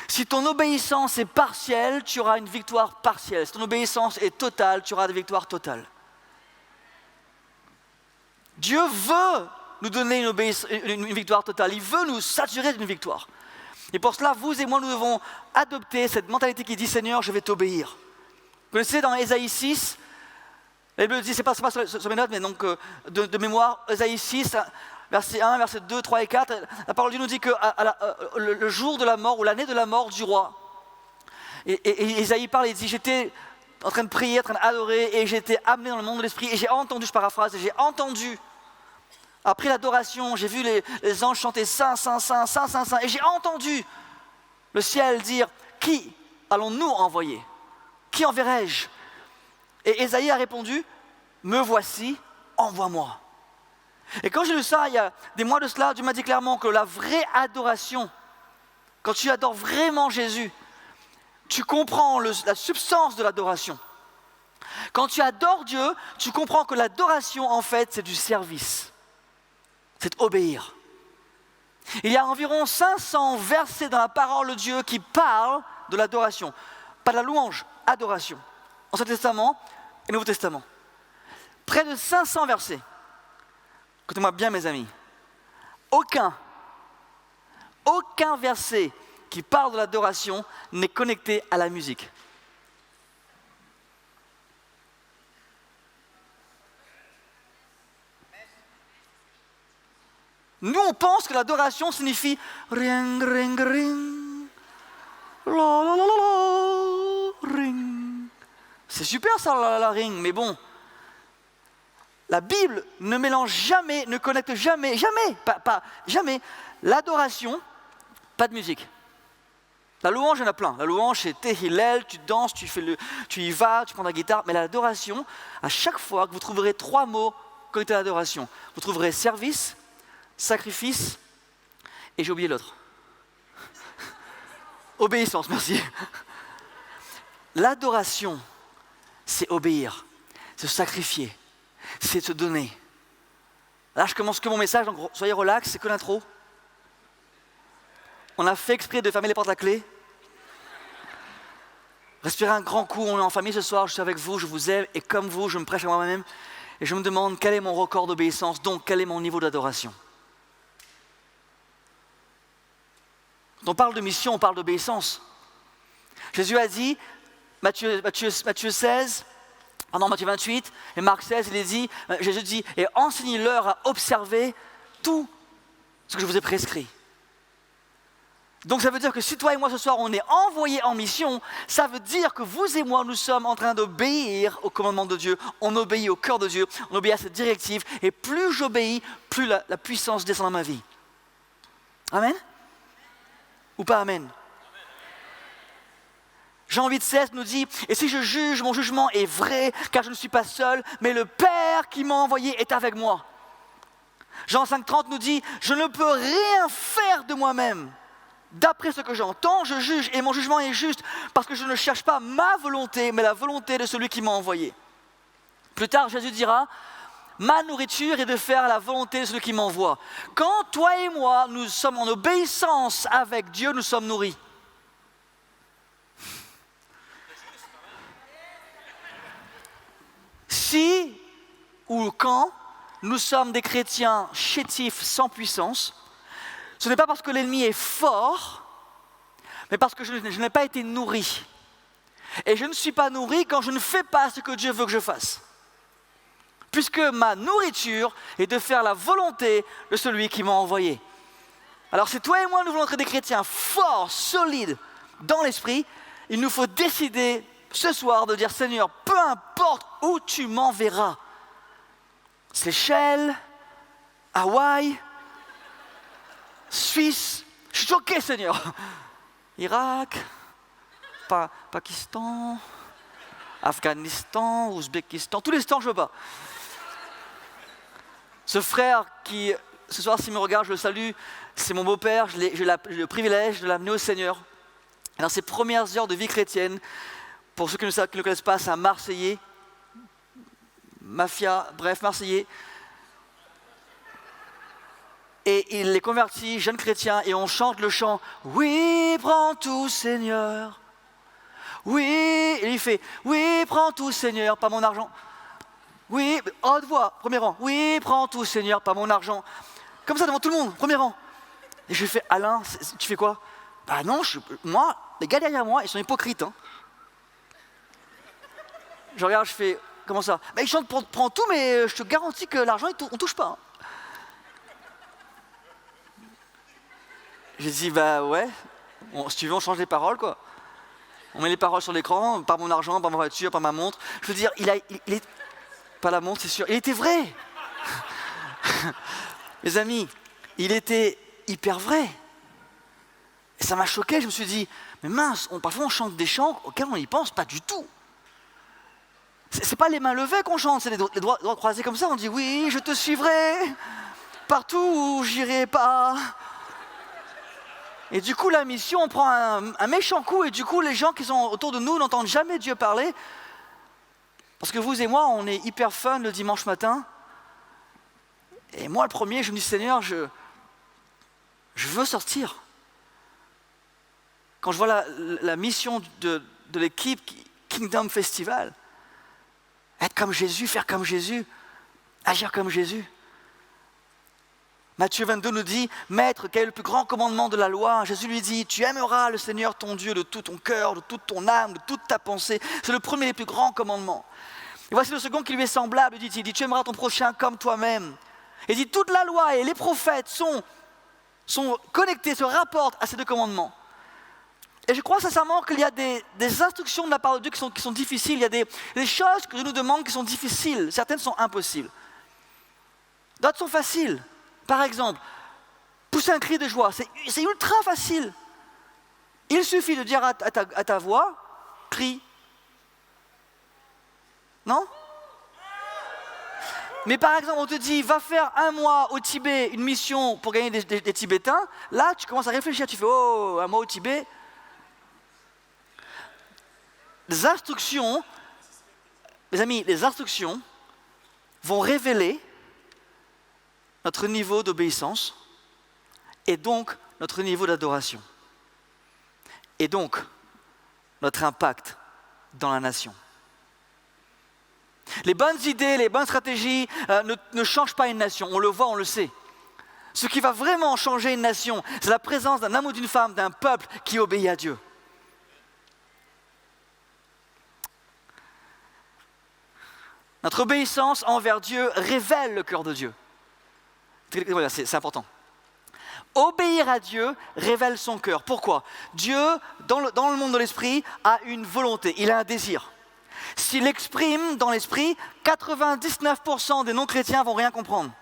si ton obéissance est partielle, tu auras une victoire partielle. Si ton obéissance est totale, tu auras des victoires totales. Dieu veut nous donner une victoire totale. Il veut nous saturer d'une victoire. Et pour cela, vous et moi, nous devons adopter cette mentalité qui dit, Seigneur, je vais t'obéir. Vous connaissez dans Ésaïe 6, la Bible dit, c'est pas sur mes notes, mais donc de mémoire, Ésaïe 6, verset 1, verset 2, 3 et 4, la parole de Dieu nous dit que le jour de la mort ou l'année de la mort du roi, et Ésaïe parle, il dit, j'étais en train de prier, en train d'adorer, et j'étais amené dans le monde de l'esprit, et j'ai entendu, je paraphrase, et j'ai entendu, après l'adoration, j'ai vu les anges chanter Saint, Saint, Saint, Saint, Saint, Saint, et j'ai entendu le ciel dire, qui allons-nous envoyer? Qui enverrai-je? Et Ésaïe a répondu, me voici, envoie-moi. Et quand j'ai lu ça, il y a des mois de cela, Dieu m'a dit clairement que la vraie adoration, quand tu adores vraiment Jésus, tu comprends la substance de l'adoration. Quand tu adores Dieu, tu comprends que l'adoration, en fait, c'est du service. C'est obéir. Il y a environ 500 versets dans la parole de Dieu qui parlent de l'adoration. Pas de la louange, adoration. Ancien Testament et Nouveau Testament. Près de 500 versets. Écoutez-moi bien, mes amis. Aucun verset qui parle de l'adoration n'est connecté à la musique. Nous, on pense que l'adoration signifie ring, ring, ring, la, la, la, la, ring. C'est super ça, la ring, mais bon. La Bible ne mélange jamais, ne connecte jamais, jamais, l'adoration, pas de musique. La louange, il y en a plein. La louange, c'est Tehilel, tu danses, tu y vas, tu prends ta guitare. Mais l'adoration, à chaque fois que vous trouverez 3 mots connectés à l'adoration, vous trouverez service, sacrifice, et j'ai oublié l'autre. Obéissance, merci. L'adoration, c'est obéir, c'est se sacrifier, c'est se donner. Là, je commence que mon message, donc soyez relax, c'est que l'intro. On a fait exprès de fermer les portes à clé. Respirez un grand coup, on est en famille ce soir, je suis avec vous, je vous aime, et comme vous, je me prêche à moi-même, et je me demande quel est mon record d'obéissance, donc quel est mon niveau d'adoration. Quand on parle de mission, on parle d'obéissance. Jésus a dit, Matthieu 16, Matthieu 28 et Marc 16, Jésus dit, et enseignez-leur à observer tout ce que je vous ai prescrit. Donc ça veut dire que si toi et moi ce soir on est envoyés en mission, ça veut dire que vous et moi nous sommes en train d'obéir au commandement de Dieu, on obéit au cœur de Dieu, on obéit à cette directive, et plus j'obéis, plus la puissance descend dans ma vie. Amen? Ou pas amen? Jean 8,16 nous dit, et si je juge, mon jugement est vrai, car je ne suis pas seul, mais le Père qui m'a envoyé est avec moi. Jean 5,30 nous dit, je ne peux rien faire de moi-même. D'après ce que j'entends, je juge, et mon jugement est juste, parce que je ne cherche pas ma volonté, mais la volonté de celui qui m'a envoyé. Plus tard, Jésus dira, ma nourriture est de faire la volonté de celui qui m'envoie. Quand toi et moi, nous sommes en obéissance avec Dieu, nous sommes nourris. Si ou quand nous sommes des chrétiens chétifs sans puissance, ce n'est pas parce que l'ennemi est fort, mais parce que je n'ai pas été nourri. Et je ne suis pas nourri quand je ne fais pas ce que Dieu veut que je fasse. Puisque ma nourriture est de faire la volonté de celui qui m'a envoyé. Alors si toi et moi nous voulons être des chrétiens forts, solides dans l'esprit, il nous faut décider ce soir de dire, Seigneur, peu importe où tu m'enverras, Seychelles, Hawaï, Suisse, je suis choqué, Seigneur. Irak, Pakistan, Afghanistan, Ouzbékistan, tous les stands, je ne veux pas. Ce frère qui, ce soir, s'il me regarde, je le salue, c'est mon beau-père, j'ai le privilège de l'amener au Seigneur. Dans ses premières heures de vie chrétienne, pour ceux qui ne le connaissent pas, c'est un Marseillais, Marseillais. Et il est converti, jeune chrétien, et on chante le chant « Oui, prends tout Seigneur ». Oui, et il fait « Oui, prends tout Seigneur, pas mon argent ». Oui, haute voix, premier rang. « Oui, prends tout Seigneur, pas mon argent ». Comme ça devant tout le monde, premier rang. Et je lui fais « Alain, tu fais quoi ?» Bah non, moi, les gars derrière moi, ils sont hypocrites. Hein. Je regarde, je fais « Comment ça ?» Bah ils chantent « Prends tout, mais je te garantis que l'argent, on ne touche pas. Hein. » J'ai dit, bah ouais, si tu veux, on change les paroles, quoi. On met les paroles sur l'écran, par mon argent, par ma voiture, par ma montre. Je veux dire, il est... Pas la montre, c'est sûr. Il était vrai. Mes amis, il était hyper vrai. Et ça m'a choqué, je me suis dit, mais mince, parfois on chante des chants auxquels on n'y pense pas du tout. C'est pas les mains levées qu'on chante, c'est les doigts croisés comme ça, on dit, oui, je te suivrai, partout où j'irai pas. Et du coup, la mission, on prend un méchant coup, et du coup, les gens qui sont autour de nous n'entendent jamais Dieu parler. Parce que vous et moi, on est hyper fun le dimanche matin. Et moi, le premier, je me dis, Seigneur, je veux sortir. Quand je vois la mission de l'équipe Kingdom Festival, être comme Jésus, faire comme Jésus, agir comme Jésus. Matthieu 22 nous dit, Maître, quel est le plus grand commandement de la loi? Jésus lui dit, tu aimeras le Seigneur ton Dieu de tout ton cœur, de toute ton âme, de toute ta pensée. C'est le premier des plus grands commandements. Et voici le second qui lui est semblable, dit-il. Il dit, tu aimeras ton prochain comme toi-même. Et il dit, toute la loi et les prophètes sont connectés, se rapportent à ces deux commandements. Et je crois sincèrement qu'il y a des instructions de la part de Dieu qui sont difficiles. Il y a des choses que Dieu nous demande qui sont difficiles. Certaines sont impossibles. D'autres sont faciles. Par exemple, pousser un cri de joie, c'est ultra facile. Il suffit de dire à ta voix, crie. Non? Mais par exemple, on te dit, va faire 1 mois au Tibet, une mission pour gagner des Tibétains. Là, tu commences à réfléchir, tu fais, oh, 1 mois au Tibet. Les instructions, mes amis, les instructions vont révéler notre niveau d'obéissance et donc notre niveau d'adoration. Et donc notre impact dans la nation. Les bonnes idées, les bonnes stratégies ne changent pas une nation, on le voit, on le sait. Ce qui va vraiment changer une nation, c'est la présence d'un homme ou d'une femme, d'un peuple qui obéit à Dieu. Notre obéissance envers Dieu révèle le cœur de Dieu. C'est important. Obéir à Dieu révèle son cœur. Pourquoi? Dieu, dans le monde de l'esprit, a une volonté, il a un désir. S'il exprime dans l'esprit, 99% des non-chrétiens vont rien comprendre.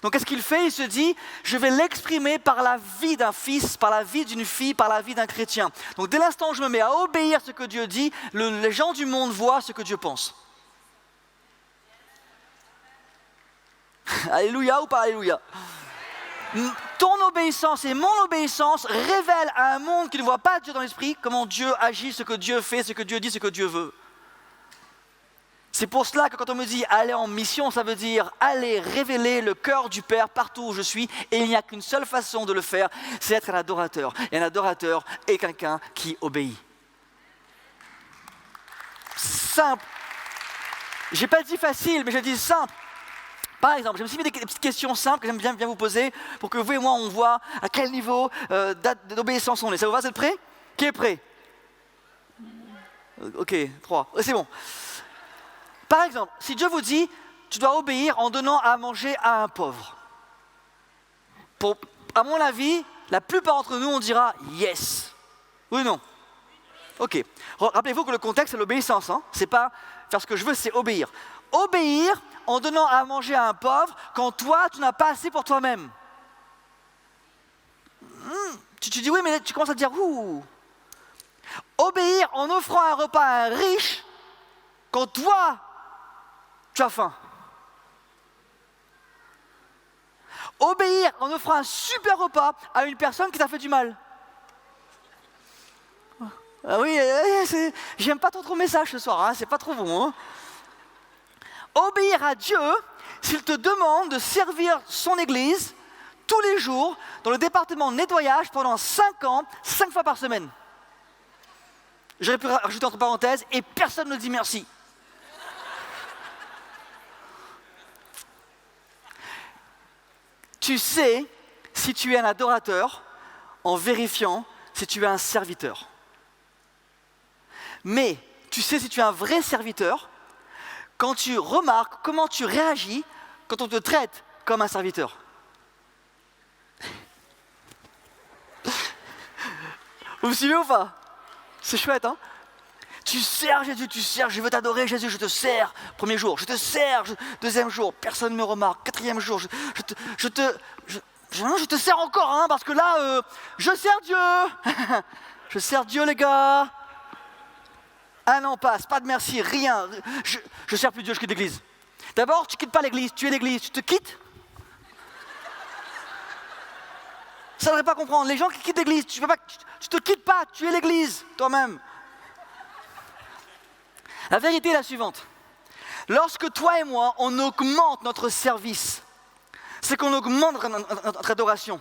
Donc qu'est-ce qu'il fait? Il se dit, je vais l'exprimer par la vie d'un fils, par la vie d'une fille, par la vie d'un chrétien. Donc dès l'instant où je me mets à obéir ce que Dieu dit, les gens du monde voient ce que Dieu pense. Alléluia ou pas alléluia? Ton obéissance et mon obéissance révèlent à un monde qui ne voit pas Dieu dans l'esprit comment Dieu agit, ce que Dieu fait, ce que Dieu dit, ce que Dieu veut. C'est pour cela que quand on me dit aller en mission, ça veut dire aller révéler le cœur du Père partout où je suis. Et il n'y a qu'une seule façon de le faire, c'est être un adorateur. Et un adorateur est quelqu'un qui obéit. Simple. J'ai pas dit facile, mais je dis simple. Par exemple, je me suis mis des petites questions simples que j'aime bien vous poser pour que vous et moi, on voit à quel niveau d'obéissance on est. Ça vous va, vous êtes prêts? Qui est prêt? Ok, 3. C'est bon. Par exemple, si Dieu vous dit, tu dois obéir en donnant à manger à un pauvre. À mon avis, la plupart d'entre nous, on dira yes. Oui ou non? Ok. Rappelez-vous que le contexte, c'est l'obéissance. Hein? C'est pas faire ce que je veux, c'est obéir. Obéir en donnant à manger à un pauvre quand toi, tu n'as pas assez pour toi-même. Tu dis oui, mais tu commences à te dire ouh. Obéir en offrant un repas à un riche quand toi, tu as faim. Obéir en offrant un super repas à une personne qui t'a fait du mal. Ah oui, j'aime pas trop message ce soir, hein, c'est pas trop bon. Hein. Obéir à Dieu s'il te demande de servir son église tous les jours dans le département nettoyage pendant 5 ans, 5 fois par semaine. J'aurais pu rajouter entre parenthèses, et personne ne dit merci. Tu sais si tu es un adorateur en vérifiant si tu es un serviteur. Mais tu sais si tu es un vrai serviteur quand tu remarques comment tu réagis quand on te traite comme un serviteur. Vous me suivez ou pas? C'est chouette, hein? Tu sers Jésus, tu sers, je veux t'adorer Jésus, je te sers. Premier jour, je te sers. Deuxième jour, personne ne me remarque. Quatrième jour, je te sers encore, hein, parce que là, je sers Dieu. Je sers Dieu, les gars. Un an passe, pas de merci, rien. Je sers plus Dieu, je quitte l'église. D'abord, tu quittes pas l'église, tu es l'église, tu te quittes. Ça ne devrait pas comprendre. Les gens qui quittent l'église, tu te quittes pas, tu es l'église toi-même. La vérité est la suivante. Lorsque toi et moi, on augmente notre service, c'est qu'on augmente notre adoration.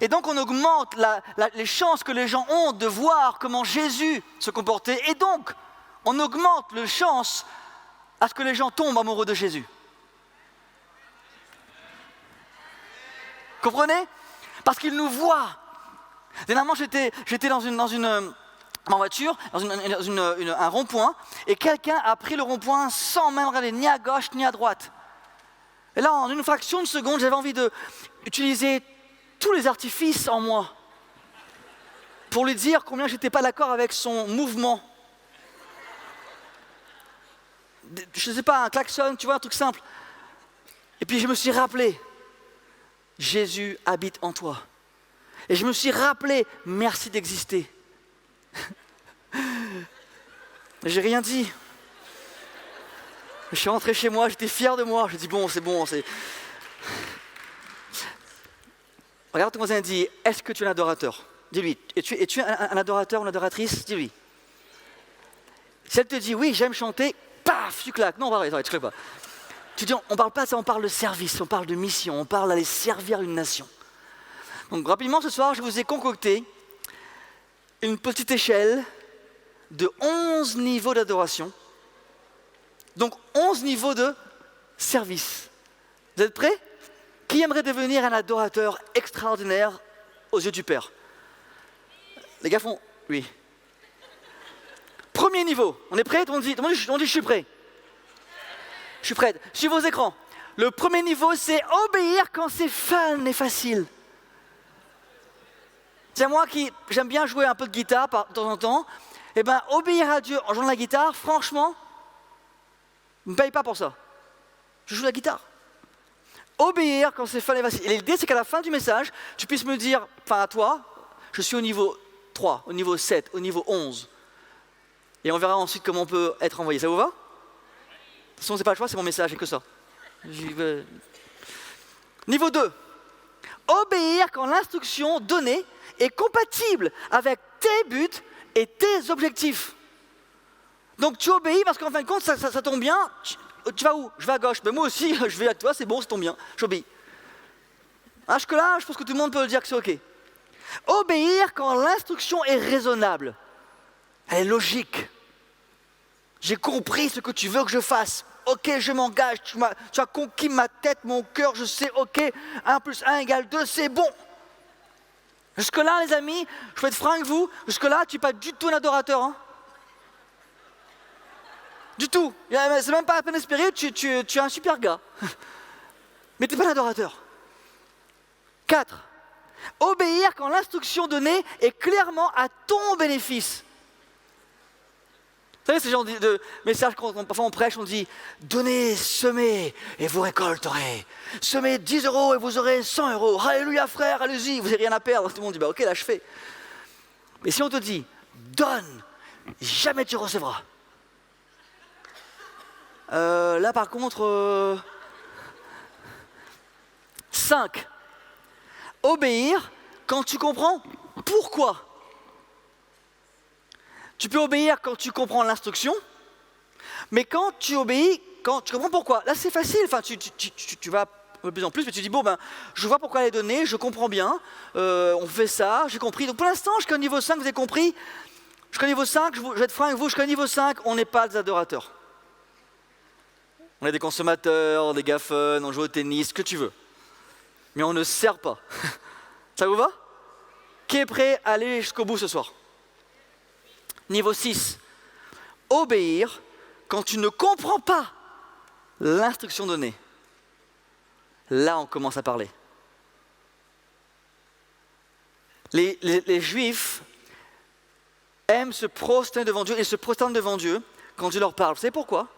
Et donc on augmente les chances que les gens ont de voir comment Jésus se comportait. Et donc, on augmente les chances à ce que les gens tombent amoureux de Jésus. Comprenez? Parce qu'ils nous voient. Dernièrement, j'étais dans ma voiture, dans un rond-point, et quelqu'un a pris le rond-point sans même regarder ni à gauche ni à droite. Et là, en une fraction de seconde, j'avais envie d'utiliser tous les artifices en moi pour lui dire combien je n'étais pas d'accord avec son mouvement. Je ne sais pas, un klaxon, tu vois, un truc simple. Et puis je me suis rappelé, Jésus habite en toi. Et je me suis rappelé, merci d'exister. J'ai rien dit. Je suis rentré chez moi, j'étais fier de moi. J'ai dit bon, c'est... Regarde ton voisin et dis, est-ce que tu es un adorateur? Dis-lui, es-tu un adorateur ou une adoratrice? Dis-lui. Si elle te dit oui, j'aime chanter, paf, tu claques. Non, arrête, tu claques pas. Tu dis, on ne parle pas de ça, on parle de service, on parle de mission, on parle d'aller servir une nation. Donc rapidement ce soir, je vous ai concocté une petite échelle de 11 niveaux d'adoration. Donc 11 niveaux de service. Vous êtes prêts? Qui aimerait devenir un adorateur extraordinaire aux yeux du Père? Les gars font oui. Premier niveau, on est prêts? On dit je suis prêt. Je suis prête. Sur vos écrans. Le premier niveau, c'est obéir quand c'est fun et facile. C'est moi qui j'aime bien jouer un peu de guitare de temps en temps. Eh bien, obéir à Dieu en jouant de la guitare, franchement, ne me paye pas pour ça. Je joue de la guitare. Obéir quand c'est fun et facile. Et l'idée, c'est qu'à la fin du message, tu puisses me dire, enfin à toi, je suis au niveau 3, au niveau 7, au niveau 11. Et on verra ensuite comment on peut être envoyé. Ça vous va? De toute façon, c'est pas le choix, c'est mon message, c'est que ça. Niveau 2. Obéir quand l'instruction donnée est compatible avec tes buts et tes objectifs. Donc tu obéis parce qu'en fin de compte, ça tombe bien. Tu vas où? Je vais à gauche. Mais moi aussi, je vais à toi, c'est bon, ça tombe bien. J'obéis. Jusque-là, je pense que tout le monde peut le dire que c'est OK. Obéir quand l'instruction est raisonnable. Elle est logique. J'ai compris ce que tu veux que je fasse. OK, je m'engage. Tu as conquis ma tête, mon cœur, je sais, OK, 1 + 1 = 2, c'est bon. Jusque-là, les amis, je vais être franc avec vous, jusque-là, tu n'es pas du tout un adorateur. Hein. Du tout. C'est même pas à peine espéré, tu es un super gars. Mais tu n'es pas un adorateur. 4. Obéir quand l'instruction donnée est clairement à ton bénéfice. Vous savez, ce genre de message quand parfois on prêche, on dit « Donnez, semez et vous récolterez. Semez 10 € et vous aurez 100 €. Alléluia frère, allez-y, vous n'avez rien à perdre. » Tout le monde dit bah, « Ok, là je fais. » Mais si on te dit « Donne, jamais tu recevras. » Là par contre, 5. Obéir quand tu comprends pourquoi. Tu peux obéir quand tu comprends l'instruction, mais quand tu obéis, quand tu comprends pourquoi. Là, c'est facile. Enfin, tu vas de plus en plus, mais tu dis, bon, ben, je vois pourquoi elle est donnée, je comprends bien, on fait ça, j'ai compris. Donc, pour l'instant, jusqu'au niveau 5, vous avez compris. Jusqu'au niveau 5, je vais être franc avec vous, jusqu'au niveau 5, on n'est pas des adorateurs. On est des consommateurs, des gars fun, on joue au tennis, ce que tu veux. Mais on ne sert pas. Ça vous va? Qui est prêt à aller jusqu'au bout ce soir? Niveau 6, obéir quand tu ne comprends pas l'instruction donnée. Là, on commence à parler. Les Juifs aiment se prosterner devant Dieu et se prosternent devant Dieu quand Dieu leur parle. Vous savez pourquoi?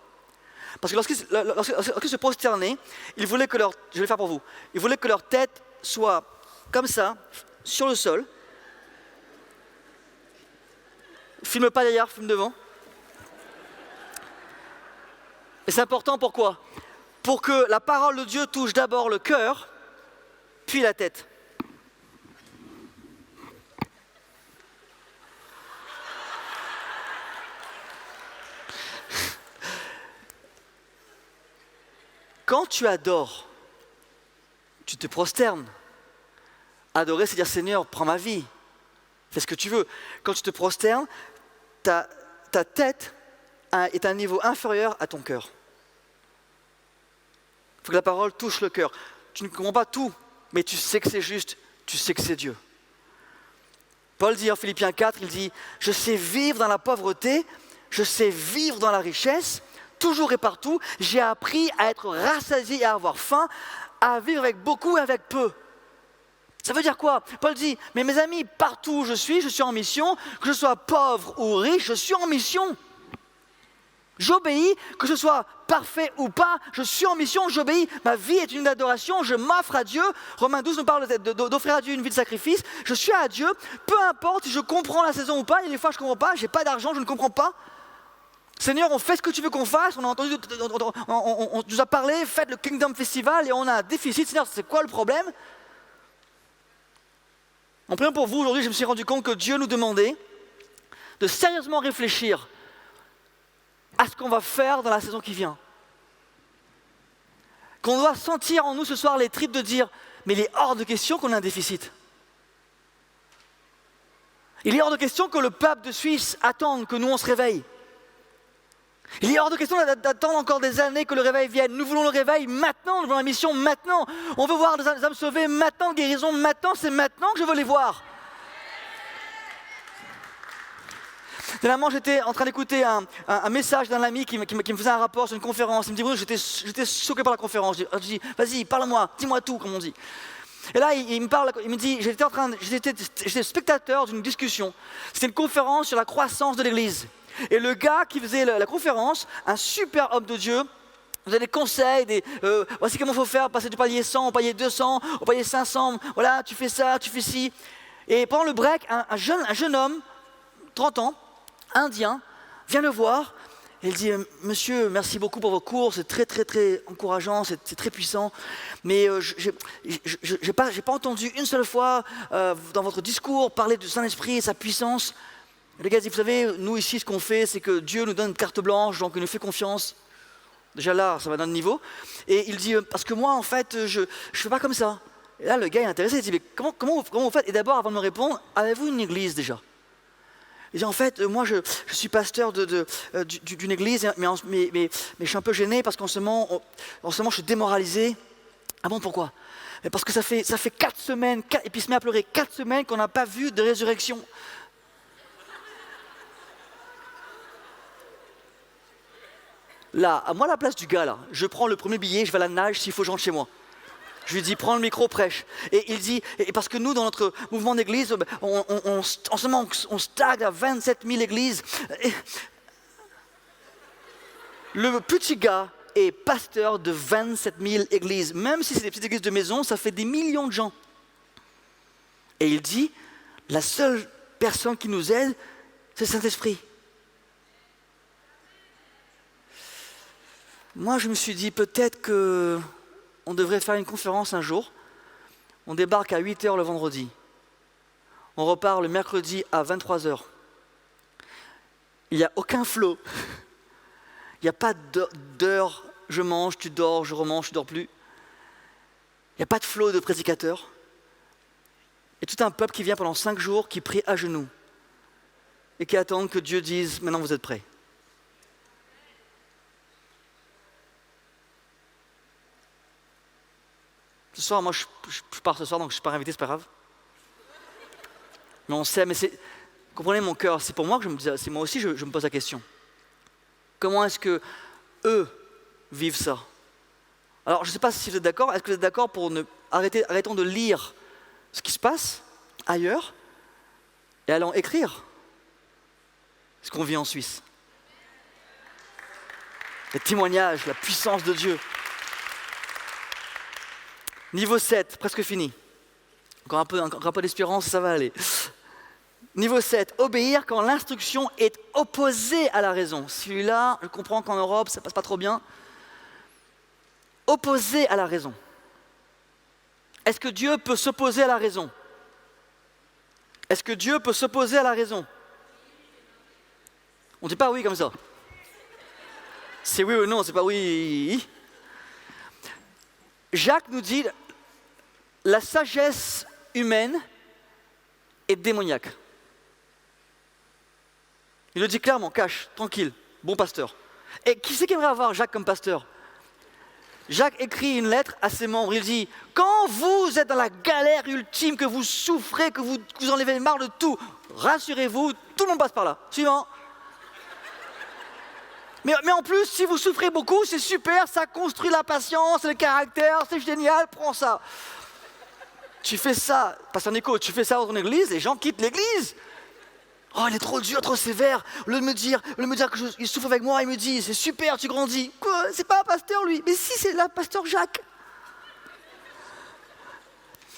Parce que lorsqu'ils se prosternaient, ils voulaient que leur... Je vais le faire pour vous. Ils voulaient que leur tête soit comme ça, sur le sol. Filme pas derrière, filme devant. Et c'est important pourquoi? Pour que la parole de Dieu touche d'abord le cœur, puis la tête. Quand tu adores, tu te prosternes. Adorer, c'est dire Seigneur, prends ma vie. Fais ce que tu veux. Quand tu te prosternes, ta tête est à un niveau inférieur à ton cœur. Il faut que la parole touche le cœur. Tu ne comprends pas tout, mais tu sais que c'est juste, tu sais que c'est Dieu. Paul dit en Philippiens 4, il dit « Je sais vivre dans la pauvreté, je sais vivre dans la richesse, toujours et partout, j'ai appris à être rassasié et à avoir faim, à vivre avec beaucoup et avec peu. » Ça veut dire quoi? Paul dit, mais mes amis, partout où je suis en mission, que je sois pauvre ou riche, je suis en mission. J'obéis, que je sois parfait ou pas, je suis en mission, j'obéis. Ma vie est une adoration, je m'offre à Dieu. Romains 12 nous parle d'offrir à Dieu une vie de sacrifice. Je suis à Dieu, peu importe si je comprends la saison ou pas. Il y a des fois je ne comprends pas, je n'ai pas d'argent, je ne comprends pas. Seigneur, on fait ce que tu veux qu'on fasse. On a entendu, on nous a parlé, faites le Kingdom Festival et on a un déficit. Seigneur, c'est quoi le problème? En priant pour vous, aujourd'hui, je me suis rendu compte que Dieu nous demandait de sérieusement réfléchir à ce qu'on va faire dans la saison qui vient. Qu'on doit sentir en nous ce soir les tripes de dire, mais il est hors de question qu'on ait un déficit. Il est hors de question que le peuple de Suisse attende que nous on se réveille. Il est hors de question d'attendre encore des années que le réveil vienne. Nous voulons le réveil maintenant, nous voulons la mission maintenant. On veut voir des âmes sauvées maintenant, guérison maintenant, c'est maintenant que je veux les voir. Dernièrement, j'étais en train d'écouter un message d'un ami qui me faisait un rapport sur une conférence. Il me dit, oui, j'étais choqué par la conférence. Je dis, vas-y, parle-moi, dis-moi tout, comme on dit. Et là, il me dit, j'étais spectateur d'une discussion. C'était une conférence sur la croissance de l'Église. Et le gars qui faisait la conférence, un super homme de Dieu, faisait des conseils, voici comment il faut faire, passer du palier 100 au palier 200, au palier 500, voilà, tu fais ça, tu fais ci. Et pendant le break, un jeune homme, 30 ans, indien, vient le voir et il dit, monsieur, merci beaucoup pour vos cours, c'est très très très encourageant, c'est très puissant, mais j'ai pas entendu une seule fois dans votre discours parler du Saint-Esprit et sa puissance. Et le gars dit, vous savez, nous ici ce qu'on fait, c'est que Dieu nous donne une carte blanche, donc il nous fait confiance. Déjà là, ça va d'un niveau. Et il dit, parce que moi en fait, je fais pas comme ça. Et là le gars est intéressé, il dit, mais comment vous faites? Et d'abord, avant de me répondre, avez-vous une église déjà? Il dit, en fait, moi je suis pasteur d'une église, mais je suis un peu gêné parce qu'en ce moment, je suis démoralisé. Ah bon, pourquoi? Parce que ça fait 4 semaines, et puis il se met à pleurer, 4 semaines qu'on n'a pas vu de résurrection. Là, à moi la place du gars là, je prends le premier billet, je vais à la nage, s'il faut je rentre chez moi. Je lui dis, prends le micro, prêche. Et il dit, et parce que nous, dans notre mouvement d'église, en ce moment, on stagne à 27 000 églises. Et le petit gars est pasteur de 27 000 églises. Même si c'est des petites églises de maison, ça fait des millions de gens. Et il dit, la seule personne qui nous aide, c'est le Saint-Esprit. Moi, je me suis dit, peut-être qu'on devrait faire une conférence un jour. On débarque à 8h le vendredi. On repart le mercredi à 23h. Il n'y a aucun flow. Il n'y a pas d'heure, je mange, tu dors, je remange, tu dors plus. Il n'y a pas de flow de prédicateur. Et tout un peuple qui vient pendant 5 jours, qui prie à genoux. Et qui attend que Dieu dise, maintenant vous êtes prêts. Ce soir, moi je pars ce soir, donc je ne suis pas invité, c'est pas grave. Mais on sait, mais c'est... Comprenez mon cœur, c'est pour moi que c'est moi aussi je me pose la question. Comment est-ce que eux vivent ça? Alors je ne sais pas si vous êtes d'accord, est-ce que vous êtes d'accord pour arrêtons de lire ce qui se passe ailleurs et allons écrire ce qu'on vit en Suisse. Les témoignages, la puissance de Dieu. Niveau 7, presque fini. Encore un peu d'espérance, ça va aller. Niveau 7, obéir quand l'instruction est opposée à la raison. Celui-là, je comprends qu'en Europe, ça ne passe pas trop bien. Opposé à la raison. Est-ce que Dieu peut s'opposer à la raison? Est-ce que Dieu peut s'opposer à la raison? On ne dit pas oui comme ça. C'est oui ou non, c'est pas oui. Jacques nous dit, la sagesse humaine est démoniaque. Il le dit clairement, cache, tranquille, bon pasteur. Et qui c'est qui aimerait avoir Jacques comme pasteur? Jacques écrit une lettre à ses membres, il dit, quand vous êtes dans la galère ultime, que vous souffrez, que vous en avez marre de tout, rassurez-vous, tout le monde passe par là. Suivant. Mais en plus, si vous souffrez beaucoup, c'est super, ça construit la patience, le caractère, c'est génial, prends ça. Tu fais ça, pasteur Nico, tu fais ça dans ton église, les gens quittent l'église. Oh, il est trop dur, trop sévère. Au lieu de me dire qu'il souffre avec moi, il me dit, c'est super, tu grandis. Quoi? C'est pas un pasteur, lui. Mais si, c'est le pasteur Jacques.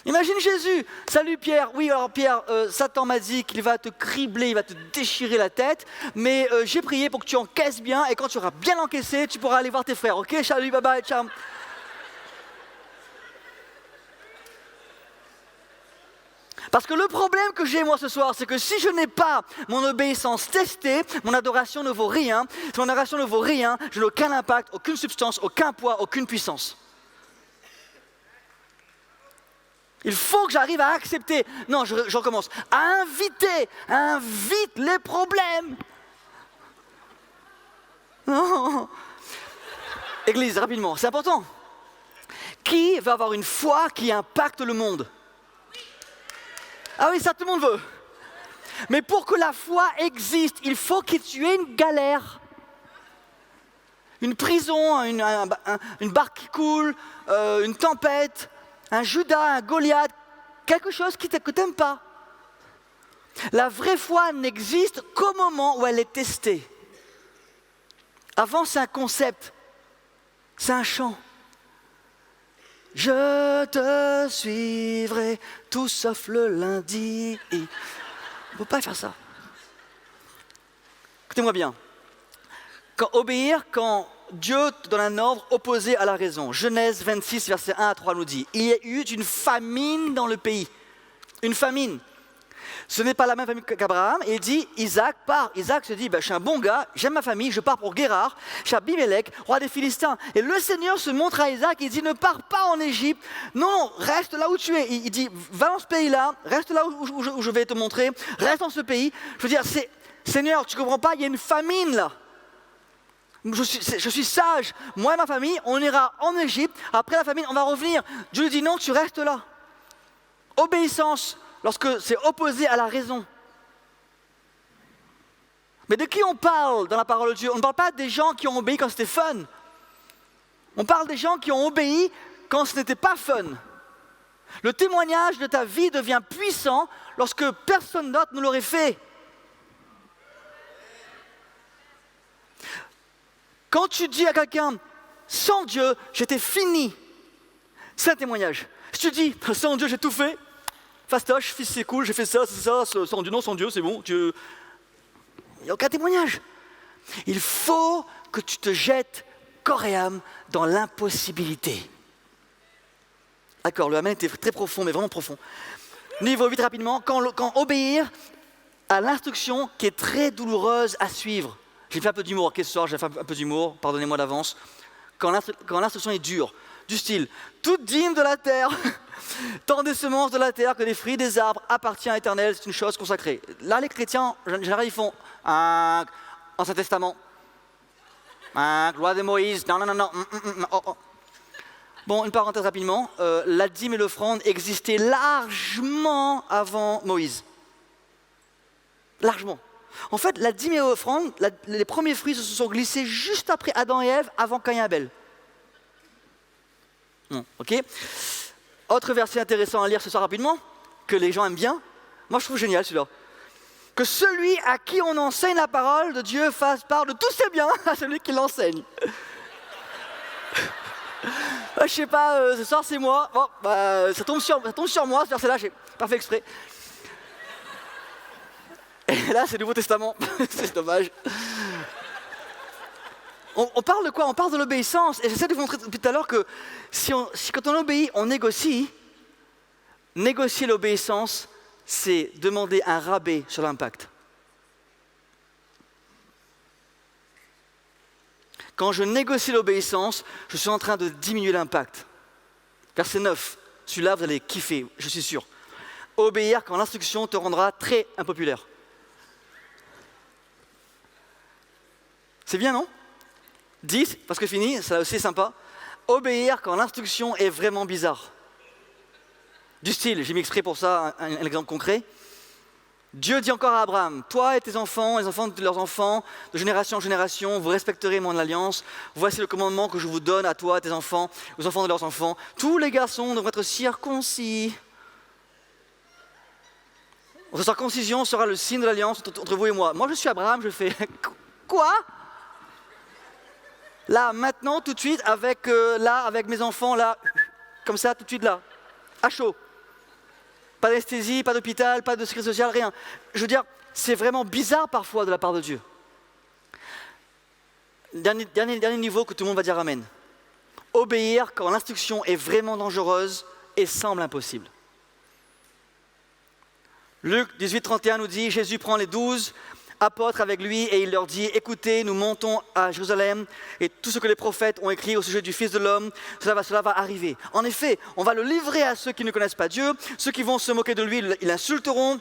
Imagine Jésus. Salut Pierre. Oui, alors Pierre, Satan m'a dit qu'il va te cribler, il va te déchirer la tête. Mais j'ai prié pour que tu encaisses bien. Et quand tu auras bien encaissé, tu pourras aller voir tes frères. Ok, salut, bye bye, ciao. Parce que le problème que j'ai moi ce soir, c'est que si je n'ai pas mon obéissance testée, mon adoration ne vaut rien. Si mon adoration ne vaut rien, je n'ai aucun impact, aucune substance, aucun poids, aucune puissance. Il faut que j'arrive à accepter, non, je recommence, à invite les problèmes. Non. Église, rapidement, c'est important. Qui va avoir une foi qui impacte le monde ? Ah oui, ça tout le monde veut. Mais pour que la foi existe, il faut qu'il y ait une galère. Une prison, une barque qui coule, une tempête, un Judas, un Goliath, quelque chose que tu n'aimes pas. La vraie foi n'existe qu'au moment où elle est testée. Avant, c'est un concept, c'est un chant. Je te suivrai, tout sauf le lundi. On ne peut pas faire ça. Écoutez-moi bien. Quand Dieu te donne un ordre opposé à la raison. Genèse 26, versets 1 à 3 nous dit, il y a eu une famine dans le pays. Une famine. Ce n'est pas la même famille qu'Abraham. Et il dit, Isaac part. Isaac se dit, je suis un bon gars, j'aime ma famille, je pars pour Guérar, chez Abimelech, roi des Philistins. Et le Seigneur se montre à Isaac, il dit, ne pars pas en Égypte. Non, reste là où tu es. Il dit, va dans ce pays-là, reste là où je vais te montrer, reste dans ce pays. Je veux dire, Seigneur, tu ne comprends pas, il y a une famine là. Je suis sage. Moi et ma famille, on ira en Égypte. Après la famine, on va revenir. Dieu lui dit, non, tu restes là. Obéissance. Lorsque c'est opposé à la raison. Mais de qui on parle dans la parole de Dieu ? On ne parle pas des gens qui ont obéi quand c'était fun. On parle des gens qui ont obéi quand ce n'était pas fun. Le témoignage de ta vie devient puissant lorsque personne d'autre ne l'aurait fait. Quand tu dis à quelqu'un, sans Dieu, j'étais fini, c'est un témoignage. Si tu dis, sans Dieu, j'ai tout fait, fastoche, fils, c'est cool, j'ai fait ça, sans Dieu, non, sans Dieu, c'est bon, Dieu. Il n'y a aucun témoignage. Il faut que tu te jettes corps et âme dans l'impossibilité. D'accord, le amen était très profond, mais vraiment profond. Niveau vite rapidement, quand obéir à l'instruction qui est très douloureuse à suivre. J'ai fait un peu d'humour, ok, ce soir, j'ai fait un peu d'humour, pardonnez-moi d'avance. Quand l'instruction est dure, du style, toute dîme de la terre, tant des semences de la terre que des fruits des arbres appartient à l'Éternel, c'est une chose consacrée. Là, les chrétiens, en général, ils font Ancien Testament, loi de Moïse, non. Oh. Bon, une parenthèse rapidement, la dîme et l'offrande existaient largement avant Moïse. Largement. En fait, la dîme et l'offrande, les premiers fruits se sont glissés juste après Adam et Ève, avant Caïn et Abel. Ok. Autre verset intéressant à lire ce soir rapidement, que les gens aiment bien. Moi, je trouve génial celui-là. Que celui à qui on enseigne la parole de Dieu fasse part de tous ses biens à celui qui l'enseigne. Je sais pas, ce soir c'est moi. Bon, ça tombe sur moi, ce verset-là, j'ai pas fait exprès. Et là, c'est le Nouveau Testament. C'est dommage. On parle de quoi ? On parle de l'obéissance. Et j'essaie de vous montrer depuis tout à l'heure que si quand on obéit, on négocie. Négocier l'obéissance, c'est demander un rabais sur l'impact. Quand je négocie l'obéissance, je suis en train de diminuer l'impact. Verset 9. Celui-là, vous allez kiffer, je suis sûr. Obéir quand l'instruction te rendra très impopulaire. C'est bien, non ? 10, parce que fini, c'est aussi sympa. Obéir quand l'instruction est vraiment bizarre. Du style, j'ai mis exprès pour ça un exemple concret. Dieu dit encore à Abraham, toi et tes enfants, les enfants de leurs enfants, de génération en génération, vous respecterez mon alliance. Voici le commandement que je vous donne à toi, à tes enfants, aux enfants de leurs enfants. Tous les garçons devront être circoncis. Votre circoncision sera le signe de l'alliance entre vous et moi. Moi, je suis Abraham, je fais quoi? Là, maintenant, tout de suite, avec mes enfants, là, comme ça, tout de suite, là, à chaud. Pas d'anesthésie, pas d'hôpital, pas de sécurité sociale, rien. Je veux dire, c'est vraiment bizarre parfois de la part de Dieu. Dernier niveau que tout le monde va dire amen. Obéir quand l'instruction est vraiment dangereuse et semble impossible. Luc 18, 31 nous dit, Jésus prend les 12 apôtres avec lui et il leur dit, écoutez, nous montons à Jérusalem et tout ce que les prophètes ont écrit au sujet du Fils de l'homme, cela va arriver. En effet, on va le livrer à ceux qui ne connaissent pas Dieu, ceux qui vont se moquer de lui, ils l'insulteront,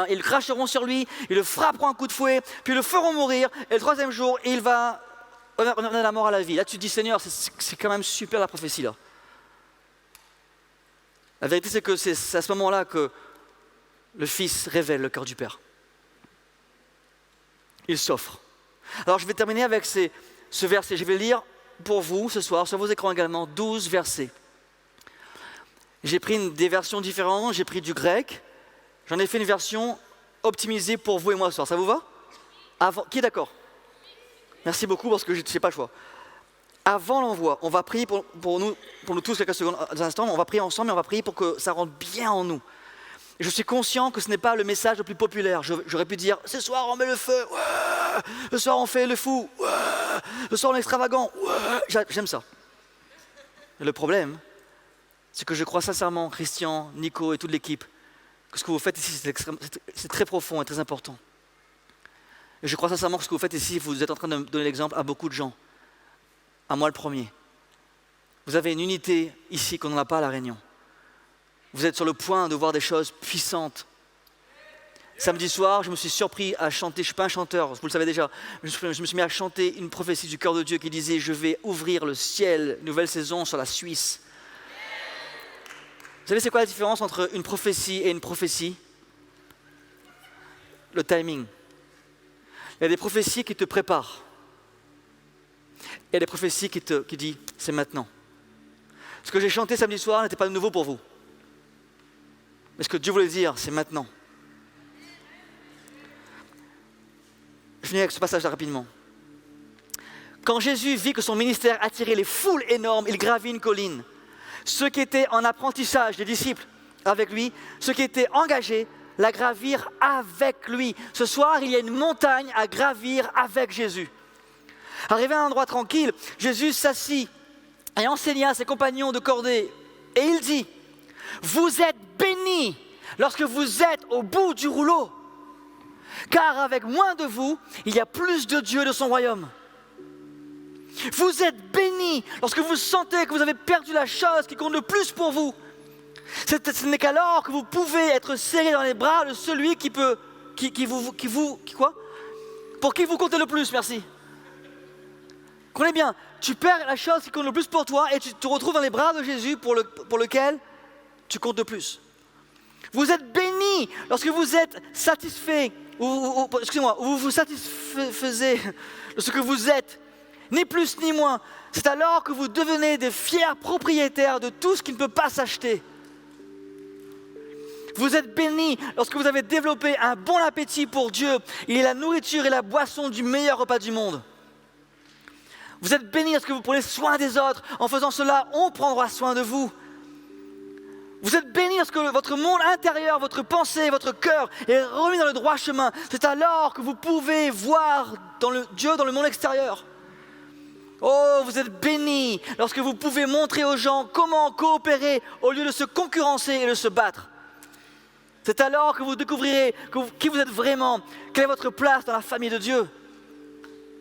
ils cracheront sur lui, ils le frapperont un coup de fouet, puis le feront mourir et le troisième jour, il va donner la mort à la vie. Là, tu te dis, Seigneur, c'est quand même super la prophétie là. La vérité, c'est que c'est à ce moment-là que le Fils révèle le cœur du Père. Il s'offre. Alors je vais terminer avec ce verset. Je vais lire pour vous ce soir, sur vos écrans également, 12 versets. J'ai pris des versions différentes, j'ai pris du grec. J'en ai fait une version optimisée pour vous et moi ce soir. Ça vous va? Qui est d'accord? Merci beaucoup parce que je n'ai pas le choix. Avant l'envoi, on va prier pour nous tous quelques secondes, un instant, on va prier ensemble et on va prier pour que ça rentre bien en nous. Je suis conscient que ce n'est pas le message le plus populaire. J'aurais pu dire, ce soir on met le feu, ouais. Ce soir on fait le fou, ouais. Ce soir on est extravagant, ouais. J'aime ça. Et le problème, c'est que je crois sincèrement, Christian, Nico et toute l'équipe, que ce que vous faites ici, c'est très profond et très important. Et je crois sincèrement que ce que vous faites ici, vous êtes en train de donner l'exemple à beaucoup de gens, à moi le premier. Vous avez une unité ici qu'on n'a pas à La Réunion. Vous êtes sur le point de voir des choses puissantes. Samedi soir, je me suis surpris à chanter, je ne suis pas un chanteur, vous le savez déjà, je me suis mis à chanter une prophétie du cœur de Dieu qui disait « Je vais ouvrir le ciel, nouvelle saison sur la Suisse ». Vous savez c'est quoi la différence entre une prophétie et une prophétie? Le timing. Il y a des prophéties qui te préparent. Il y a des prophéties qui disent « C'est maintenant ». Ce que j'ai chanté samedi soir n'était pas de nouveau pour vous. Mais ce que Dieu voulait dire, c'est maintenant. Je finis avec ce passage-là rapidement. Quand Jésus vit que son ministère attirait les foules énormes, il gravit une colline. Ceux qui étaient en apprentissage, les disciples avec lui, ceux qui étaient engagés, la gravirent avec lui. Ce soir, il y a une montagne à gravir avec Jésus. Arrivé à un endroit tranquille, Jésus s'assit et enseigna à ses compagnons de cordée. Et il dit, vous êtes bénis lorsque vous êtes au bout du rouleau, car avec moins de vous, il y a plus de Dieu de son royaume. Vous êtes bénis lorsque vous sentez que vous avez perdu la chose qui compte le plus pour vous. Ce n'est qu'alors que vous pouvez être serré dans les bras de celui pour qui vous comptez le plus, merci. Comprenez bien, tu perds la chose qui compte le plus pour toi et tu te retrouves dans les bras de Jésus pour lequel tu comptes de plus. Vous êtes bénis lorsque vous êtes satisfait, ou vous vous satisfaisez de ce que vous êtes, ni plus ni moins. C'est alors que vous devenez des fiers propriétaires de tout ce qui ne peut pas s'acheter. Vous êtes bénis lorsque vous avez développé un bon appétit pour Dieu. Il est la nourriture et la boisson du meilleur repas du monde. Vous êtes bénis lorsque vous prenez soin des autres. En faisant cela, on prendra soin de vous. Vous êtes bénis lorsque votre monde intérieur, votre pensée, votre cœur est remis dans le droit chemin. C'est alors que vous pouvez voir Dieu dans le monde extérieur. Oh, vous êtes bénis lorsque vous pouvez montrer aux gens comment coopérer au lieu de se concurrencer et de se battre. C'est alors que vous découvrirez qui vous êtes vraiment, quelle est votre place dans la famille de Dieu.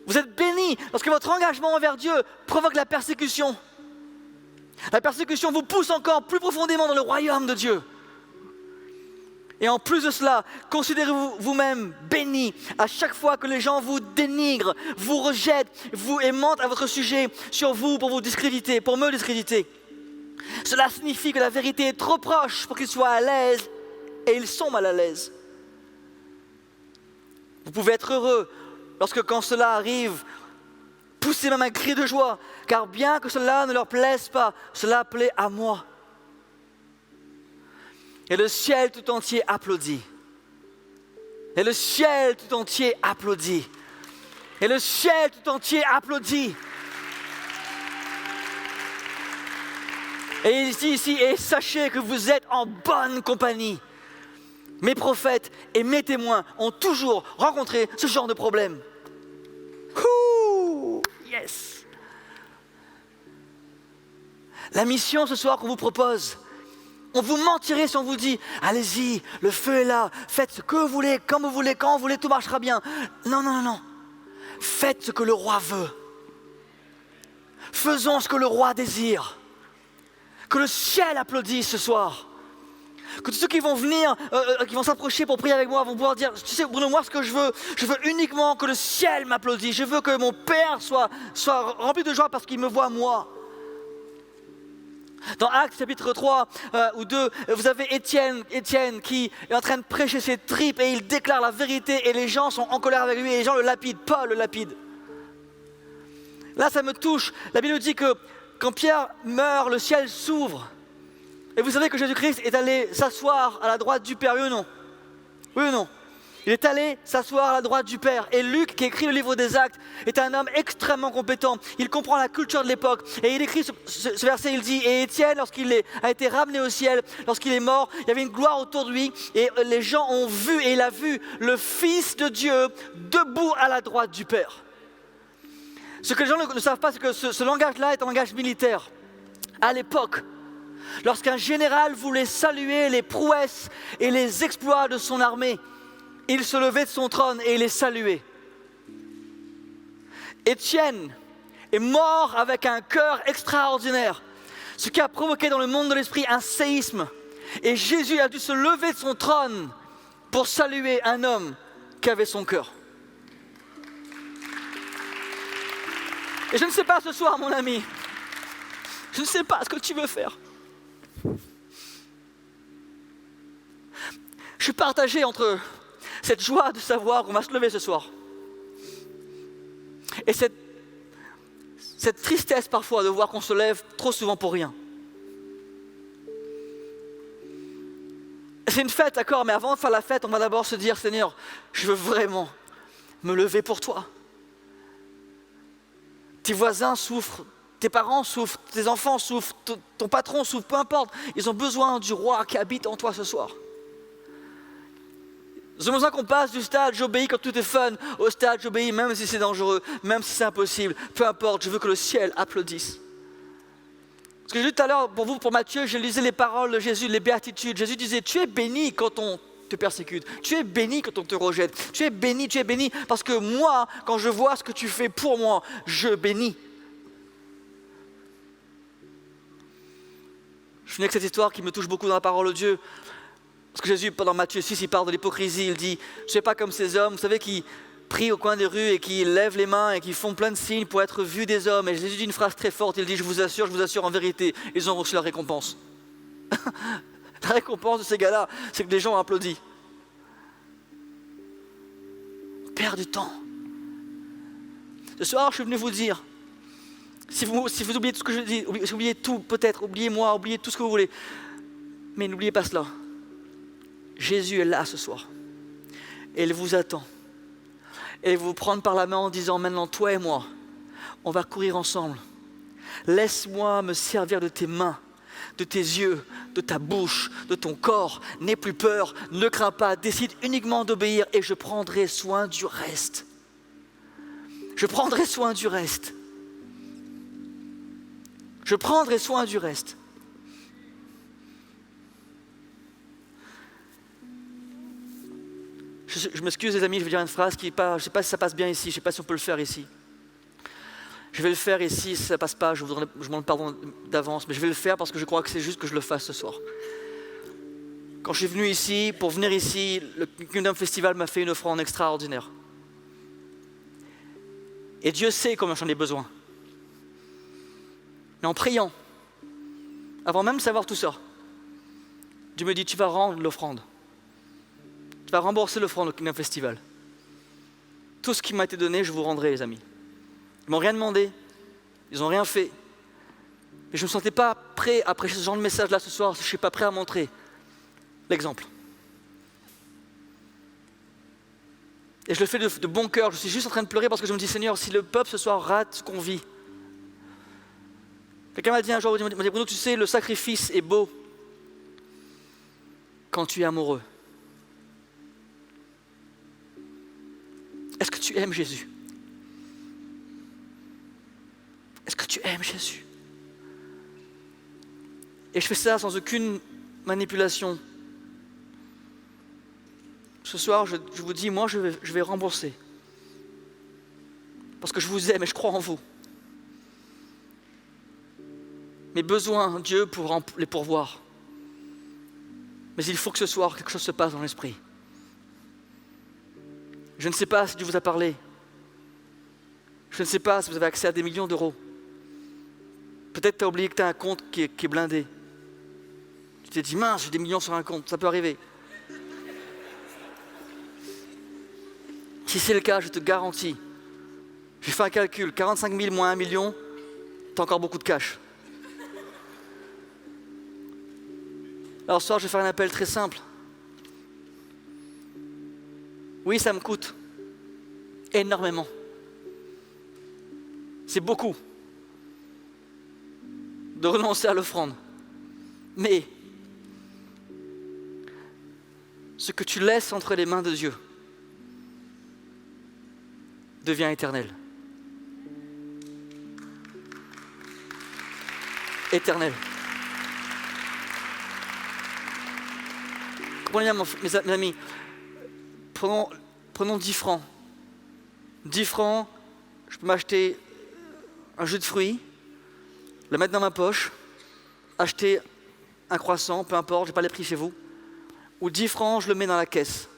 Vous êtes bénis lorsque votre engagement envers Dieu provoque la persécution. La persécution vous pousse encore plus profondément dans le royaume de Dieu. Et en plus de cela, considérez-vous vous-même bénis à chaque fois que les gens vous dénigrent, vous rejettent et mentent à votre sujet sur vous pour vous discréditer, pour me discréditer. Cela signifie que la vérité est trop proche pour qu'ils soient à l'aise et ils sont mal à l'aise. Vous pouvez être heureux lorsque quand cela arrive, poussez même un cri de joie, car bien que cela ne leur plaise pas, cela plaît à moi. Et le ciel tout entier applaudit. Et le ciel tout entier applaudit. Et le ciel tout entier applaudit. Et il dit ici, et sachez que vous êtes en bonne compagnie. Mes prophètes et mes témoins ont toujours rencontré ce genre de problème. Ouh, yes. La mission ce soir qu'on vous propose, on vous mentirait si on vous dit « Allez-y, le feu est là, faites ce que vous voulez, comme vous voulez, quand vous voulez, tout marchera bien. » Non, non, non, non. Faites ce que le roi veut. Faisons ce que le roi désire. Que le ciel applaudisse ce soir. Que tous ceux qui vont venir, qui vont s'approcher pour prier avec moi, vont pouvoir dire « Tu sais, Bruno, moi ce que je veux uniquement que le ciel m'applaudisse. Je veux que mon Père soit rempli de joie parce qu'il me voit moi. » Dans Actes chapitre 3 ou 2, vous avez Étienne qui est en train de prêcher ses tripes et il déclare la vérité et les gens sont en colère avec lui et les gens le lapident, Paul le lapide. Là ça me touche, la Bible dit que quand Pierre meurt, le ciel s'ouvre. Et vous savez que Jésus-Christ est allé s'asseoir à la droite du Père, oui ou non? Oui ou non? Il est allé s'asseoir à la droite du Père. Et Luc, qui écrit le livre des Actes, est un homme extrêmement compétent. Il comprend la culture de l'époque. Et il écrit ce verset, il dit « Et Étienne, lorsqu'il a été ramené au ciel, lorsqu'il est mort, il y avait une gloire autour de lui. Et les gens ont vu, et il a vu le Fils de Dieu debout à la droite du Père. » Ce que les gens ne savent pas, c'est que ce langage-là est un langage militaire. À l'époque, lorsqu'un général voulait saluer les prouesses et les exploits de son armée, il se levait de son trône et il les saluait. Étienne est mort avec un cœur extraordinaire, ce qui a provoqué dans le monde de l'esprit un séisme. Et Jésus a dû se lever de son trône pour saluer un homme qui avait son cœur. Et je ne sais pas ce soir, mon ami, je ne sais pas ce que tu veux faire. Je suis partagé entre cette joie de savoir qu'on va se lever ce soir et cette tristesse parfois de voir qu'on se lève trop souvent pour rien. C'est une fête, d'accord, mais avant de faire la fête, on va d'abord se dire, Seigneur, je veux vraiment me lever pour toi. Tes voisins souffrent, tes parents souffrent, tes enfants souffrent, ton patron souffre, peu importe. Ils ont besoin du roi qui habite en toi ce soir. Ils ont besoin qu'on passe du stade j'obéis quand tout est fun au stade j'obéis même si c'est dangereux, même si c'est impossible. Peu importe, je veux que le ciel applaudisse. Ce que j'ai dit tout à l'heure, pour vous, pour Matthieu, je lisais les paroles de Jésus, les béatitudes. Jésus disait, tu es béni quand on te persécute. Tu es béni quand on te rejette. Tu es béni parce que moi, quand je vois ce que tu fais pour moi, je bénis. Je finis avec cette histoire qui me touche beaucoup dans la parole de Dieu. Parce que Jésus, pendant Matthieu 6, il parle de l'hypocrisie. Il dit, je ne suis pas comme ces hommes, vous savez, qui prient au coin des rues et qui lèvent les mains et qui font plein de signes pour être vus des hommes. Et Jésus dit une phrase très forte, il dit, je vous assure en vérité, ils ont reçu la récompense. La récompense de ces gars-là, c'est que les gens ont applaudi. On perd du temps. Ce soir, je suis venu vous dire, si vous oubliez tout ce que je dis, si vous oubliez tout, peut-être, oubliez moi, oubliez tout ce que vous voulez, mais n'oubliez pas cela. Jésus est là ce soir. Et il vous attend. Et il va vous prendre par la main en disant, maintenant, toi et moi, on va courir ensemble. Laisse-moi me servir de tes mains, de tes yeux, de ta bouche, de ton corps. N'aie plus peur, ne crains pas, décide uniquement d'obéir et je prendrai soin du reste. Je prendrai soin du reste. Je prendrai soin du reste. Je m'excuse les amis, je vais dire une phrase qui je ne sais pas si ça passe bien ici, je ne sais pas si on peut le faire ici. Je vais le faire ici, si ça ne passe pas, je vous demande pardon d'avance, mais je vais le faire parce que je crois que c'est juste que je le fasse ce soir. Quand je suis venu ici, pour venir ici, le Kingdom Festival m'a fait une offrande extraordinaire. Et Dieu sait combien j'en ai besoin. Mais en priant, avant même de savoir tout ça, Dieu me dit, tu vas rendre l'offrande. Tu vas rembourser l'offrande au Kingdom Festival. Tout ce qui m'a été donné, je vous rendrai, les amis. Ils m'ont rien demandé, ils n'ont rien fait. Mais je ne me sentais pas prêt à prêcher ce genre de message-là ce soir, je ne suis pas prêt à montrer l'exemple. Et je le fais de bon cœur. Je suis juste en train de pleurer parce que je me dis, Seigneur, si le peuple ce soir rate ce qu'on vit. Quelqu'un m'a dit un jour, il m'a dit, Bruno, tu sais, le sacrifice est beau quand tu es amoureux. Est-ce que tu aimes Jésus? Est-ce que tu aimes Jésus? Et je fais ça sans aucune manipulation. Ce soir, je vous dis, moi, je vais rembourser. Parce que je vous aime et je crois en vous. Mes besoins, Dieu pour les pourvoir. Mais il faut que ce soir, quelque chose se passe dans l'esprit. Je ne sais pas si Dieu vous a parlé. Je ne sais pas si vous avez accès à des millions d'euros. Peut-être tu as oublié que tu as un compte qui est blindé. Tu t'es dit, mince, j'ai des millions sur un compte, ça peut arriver. Si c'est le cas, je te garantis, j'ai fait un calcul, 45 000 moins 1 million, tu as encore beaucoup de cash. Alors ce soir, je vais faire un appel très simple. Oui, ça me coûte énormément. C'est beaucoup de renoncer à l'offrande. Mais ce que tu laisses entre les mains de Dieu devient éternel. Éternel. Comprenez bien, mes amis, prenons 10 francs. 10 francs, je peux m'acheter un jus de fruits, le mettre dans ma poche, acheter un croissant, peu importe, je n'ai pas les prix chez vous. Ou 10 francs, je le mets dans la caisse.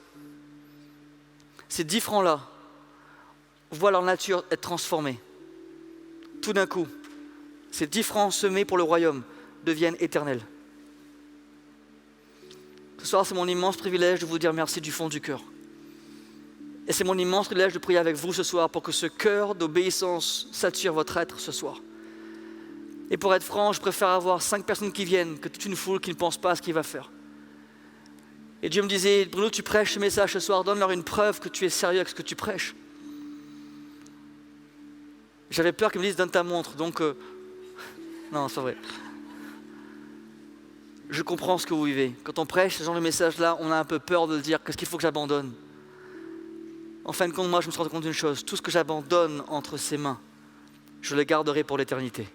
Ces 10 francs-là voient leur nature être transformée. Tout d'un coup, ces 10 francs semés pour le royaume deviennent éternels. Ce soir, c'est mon immense privilège de vous dire merci du fond du cœur. Et c'est mon immense privilège de prier avec vous ce soir pour que ce cœur d'obéissance sature votre être ce soir. Et pour être franc, je préfère avoir 5 personnes qui viennent que toute une foule qui ne pense pas à ce qu'il va faire. Et Dieu me disait, Bruno, tu prêches ce message ce soir, donne-leur une preuve que tu es sérieux avec ce que tu prêches. J'avais peur qu'ils me disent, donne ta montre, donc... Non, c'est pas vrai. Je comprends ce que vous vivez. Quand on prêche ce genre de message-là, on a un peu peur de le dire, qu'est-ce qu'il faut que j'abandonne? En fin de compte, moi, je me suis rendu compte d'une chose, tout ce que j'abandonne entre ses mains, je le garderai pour l'éternité.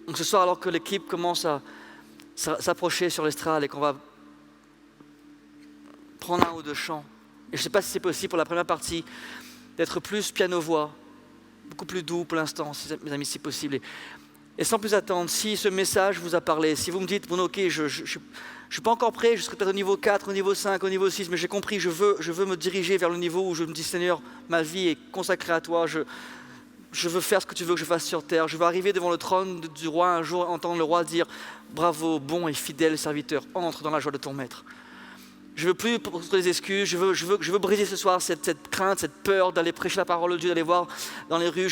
Donc ce soir, alors que l'équipe commence à s'approcher sur l'estrade et qu'on va prendre un ou deux chants, et je ne sais pas si c'est possible pour la première partie, d'être plus piano-voix, beaucoup plus doux pour l'instant, mes amis, si possible. Et sans plus attendre, si ce message vous a parlé, si vous me dites, bon ok, je ne suis pas encore prêt, je serai peut-être au niveau 4, au niveau 5, au niveau 6, mais j'ai compris, je veux me diriger vers le niveau où je me dis, Seigneur, ma vie est consacrée à toi, je veux faire ce que tu veux que je fasse sur terre, je veux arriver devant le trône du roi un jour, entendre le roi dire, bravo, bon et fidèle serviteur, entre dans la joie de ton maître. Je ne veux plus pour des excuses, je veux briser ce soir cette crainte, cette peur d'aller prêcher la parole de Dieu, d'aller voir dans les rues.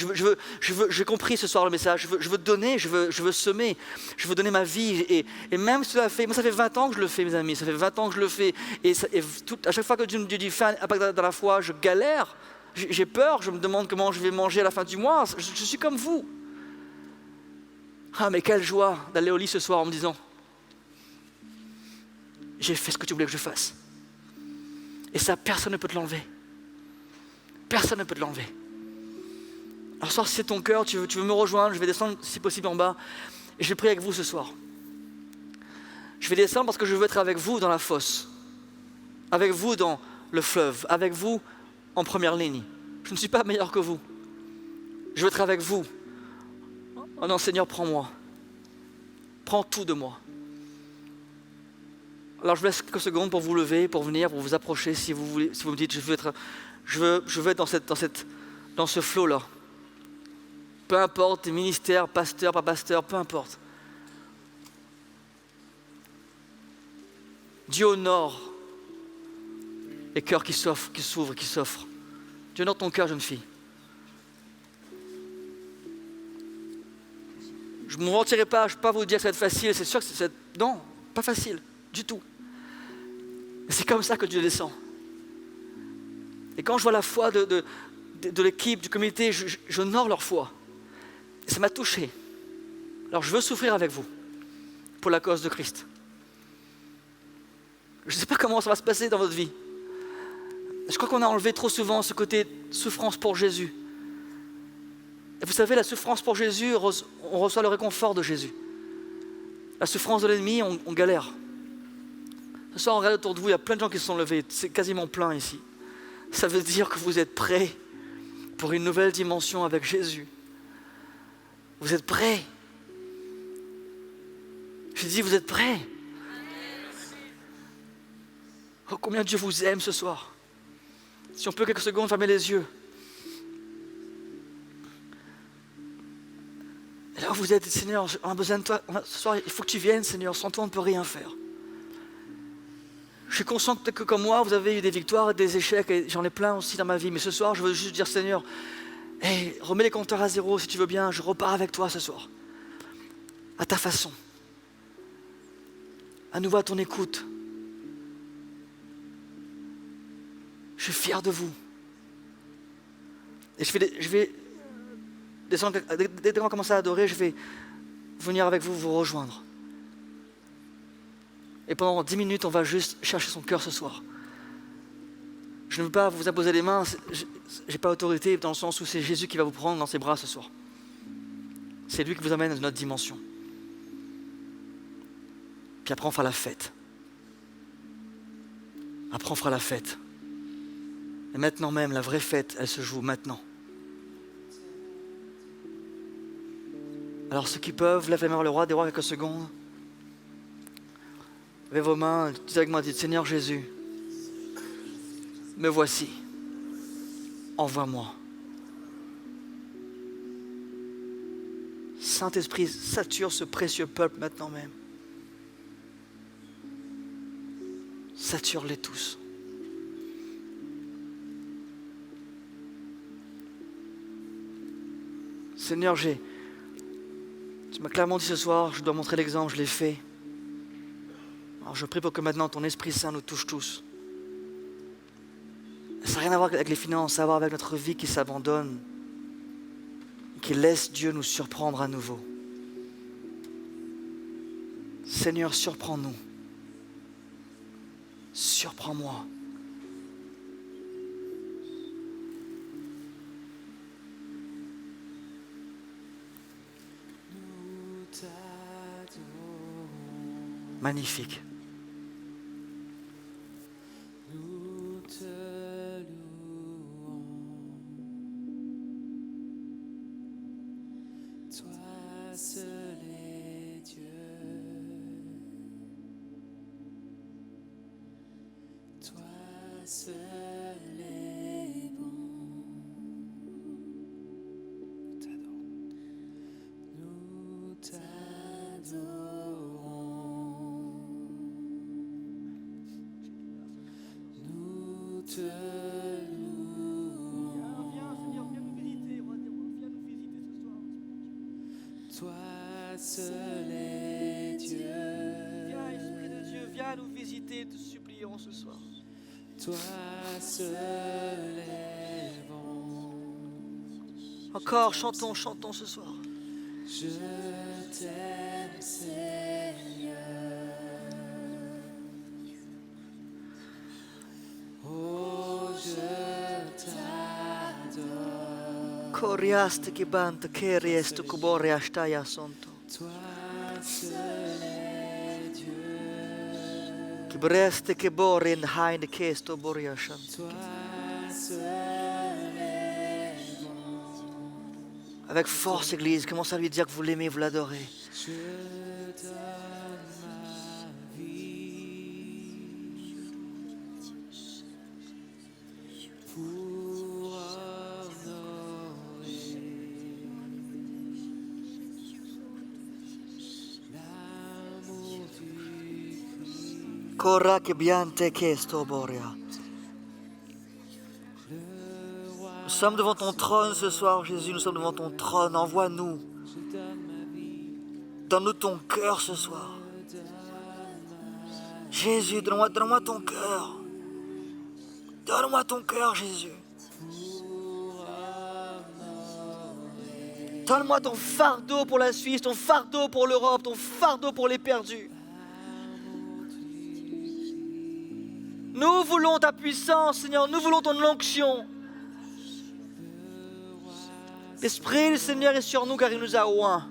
J'ai compris ce soir le message, je veux donner, je veux semer, je veux donner ma vie. Et même si cela fait, moi ça fait 20 ans que je le fais mes amis, ça fait 20 ans que je le fais. À chaque fois que Dieu me dit fais un impact dans la foi, je galère, j'ai peur, je me demande comment je vais manger à la fin du mois, je suis comme vous. Ah mais quelle joie d'aller au lit ce soir en me disant, j'ai fait ce que tu voulais que je fasse. Et ça, personne ne peut te l'enlever. Personne ne peut te l'enlever. Alors ce soir, si c'est ton cœur, tu veux me rejoindre, je vais descendre si possible en bas. Et je vais prier avec vous ce soir. Je vais descendre parce que je veux être avec vous dans la fosse. Avec vous dans le fleuve. Avec vous en première ligne. Je ne suis pas meilleur que vous. Je veux être avec vous. Oh non, Seigneur, prends-moi. Prends tout de moi. Alors je vous laisse quelques secondes pour vous lever, pour venir, pour vous approcher si vous voulez, si vous me dites je veux être dans ce flot-là. Peu importe, ministère, pasteur, pas pasteur, peu importe. Dieu honore les cœurs qui s'ouvrent, qui s'offrent. Dieu honore ton cœur, jeune fille. Je ne me mentirai pas, je ne vais pas vous dire que ça va être facile, c'est sûr que non, pas facile. Du tout. C'est comme ça que Dieu descend. Et quand je vois la foi de l'équipe, du comité, j'honore leur foi. Et ça m'a touché. Alors je veux souffrir avec vous pour la cause de Christ. Je ne sais pas comment ça va se passer dans votre vie. Je crois qu'on a enlevé trop souvent ce côté souffrance pour Jésus. Et vous savez, la souffrance pour Jésus, on reçoit le réconfort de Jésus. La souffrance de l'ennemi, on galère. Ce soir, on regarde autour de vous, il y a plein de gens qui se sont levés. C'est quasiment plein ici. Ça veut dire que vous êtes prêts pour une nouvelle dimension avec Jésus. Vous êtes prêts. Je dis, vous êtes prêts. Oh, combien Dieu vous aime ce soir. Si on peut quelques secondes fermer les yeux. Et là où vous êtes, Seigneur, on a besoin de toi. Ce soir, il faut que tu viennes, Seigneur. Sans toi, on ne peut rien faire. Je suis conscient que peut-être que comme moi, vous avez eu des victoires et des échecs, et j'en ai plein aussi dans ma vie. Mais ce soir, je veux juste dire, Seigneur, hey, remets les compteurs à zéro si tu veux bien. Je repars avec toi ce soir. À ta façon. À nouveau à ton écoute. Je suis fier de vous. Et je vais descendre, dès qu'on commence à adorer, je vais venir avec vous, vous rejoindre. Et pendant 10 minutes, on va juste chercher son cœur ce soir. Je ne veux pas vous imposer les mains, je n'ai pas autorité dans le sens où c'est Jésus qui va vous prendre dans ses bras ce soir. C'est lui qui vous amène dans une autre dimension. Puis après, on fera la fête. Après, on fera la fête. Et maintenant même, la vraie fête, elle se joue maintenant. Alors ceux qui peuvent, lèvez la main vers le roi, des rois quelques secondes. Levez vos mains, dites avec moi, dites Seigneur Jésus, me voici, envoie-moi. Saint-Esprit, sature ce précieux peuple maintenant même. Sature-les tous. Seigneur, tu m'as clairement dit ce soir, je dois montrer l'exemple, je l'ai fait. Alors je prie pour que maintenant ton Esprit Saint nous touche tous. Ça n'a rien à voir avec les finances, ça a à voir avec notre vie qui s'abandonne, qui laisse Dieu nous surprendre à nouveau. Seigneur, surprends-nous. Surprends-moi. Magnifique. Nous te louons, toi seul est Dieu, toi seul est bon. Nous t'adorons. Te louons. Viens, Seigneur, viens nous visiter. Viens nous visiter ce soir. Toi seul est Dieu. Viens, Esprit de Dieu, viens nous visiter, te supplions ce soir. Toi seul est bon. Encore, chantons ce soir. Je t'aime, Seigneur. Oh, je t'adore. Coriaste che banta, che rieste cubore astaya sonto. Toi seul est Dieu. Che breste che bore in hain che sto boria shanto. Toi seul est bon. Avec force, Église, commencez à lui dire que vous l'aimez, vous l'adorez. Je donne ma vie pour honorer l'amour du Christ. Corra che biante che sto boria. Nous sommes devant ton trône ce soir, Jésus, nous sommes devant ton trône. Envoie-nous. Donne-nous ton cœur ce soir. Jésus, donne-moi ton cœur. Donne-moi ton cœur, Jésus. Donne-moi ton fardeau pour la Suisse, ton fardeau pour l'Europe, ton fardeau pour les perdus. Nous voulons ta puissance, Seigneur, nous voulons ton onction. L'Esprit du Seigneur est sur nous car il nous a oints.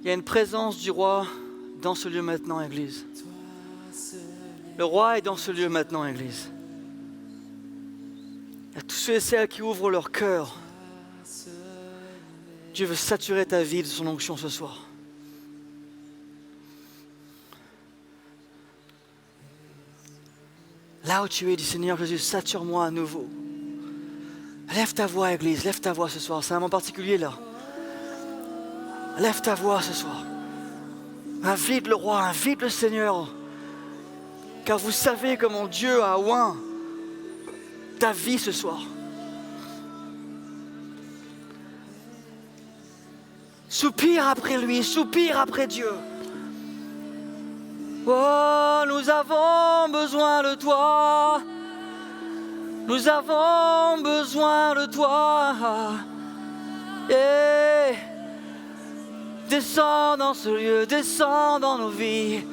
Il y a une présence du roi dans ce lieu maintenant, Église. Le roi est dans ce lieu maintenant, Église. Il y a tous ceux et celles qui ouvrent leur cœur. Dieu veut saturer ta vie de son onction ce soir. Là où tu es, dis Seigneur Jésus, sature-moi à nouveau. Lève ta voix, Église, lève ta voix ce soir. C'est un moment particulier là. Lève ta voix ce soir. Invite le roi, invite le Seigneur. Car vous savez comment Dieu a oint ta vie ce soir. Soupire après lui, soupire après Dieu. Oh, nous avons besoin de toi. Nous avons besoin de toi. Et descends dans ce lieu, descends dans nos vies.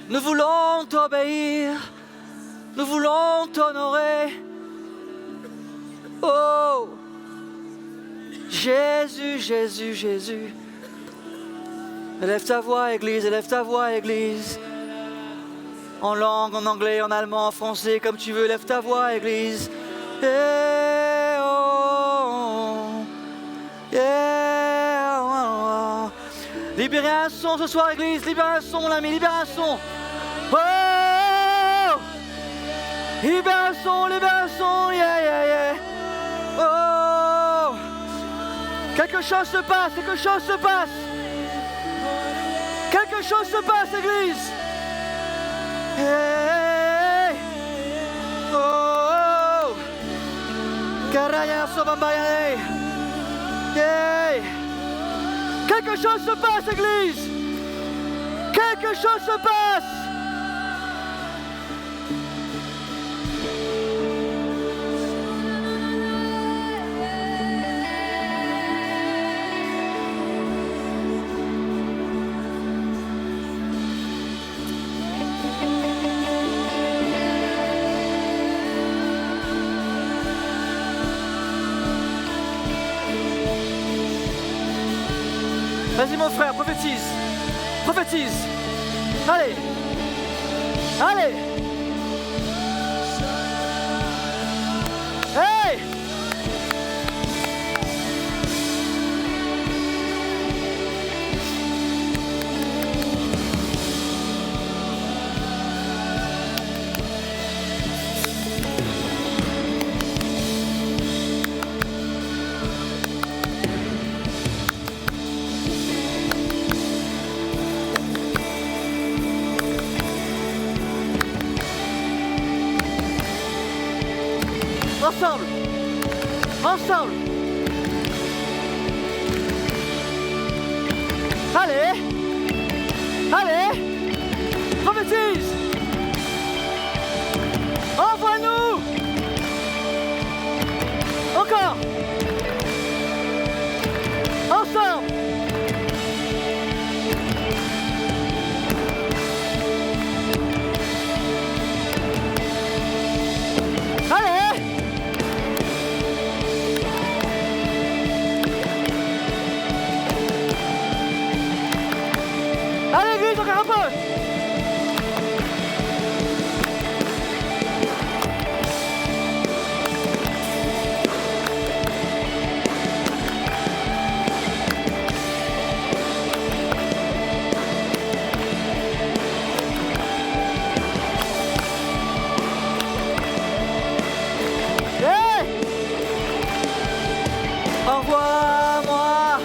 Nous voulons t'obéir, nous voulons t'honorer. Oh, Jésus, Jésus, Jésus. Élève ta voix, Église, élève ta voix, Église. En langue, en anglais, en allemand, en français, comme tu veux, élève ta voix, Église. Yeah, oh, yeah, oh, oh. Libérez un son ce soir, Église, libérez un son, mon ami, libérez un son. Oh, libère un son, yeah, yeah, yeah. Oh, quelque chose se passe, quelque chose se passe. Quelque chose se passe, Église. Hey, oh, Karaya Sobambayane. Hey, quelque chose se passe, Église. Quelque chose se passe. Vas-y mon frère, prophétise. Prophétise. Allez. Allez. Hey. Ensemble. Ensemble. Allez. Allez. Prophétise. Envoie-nous. Encore. Ensemble. Allez. Allez, Église, encore un peu. Hey! Envoie-moi.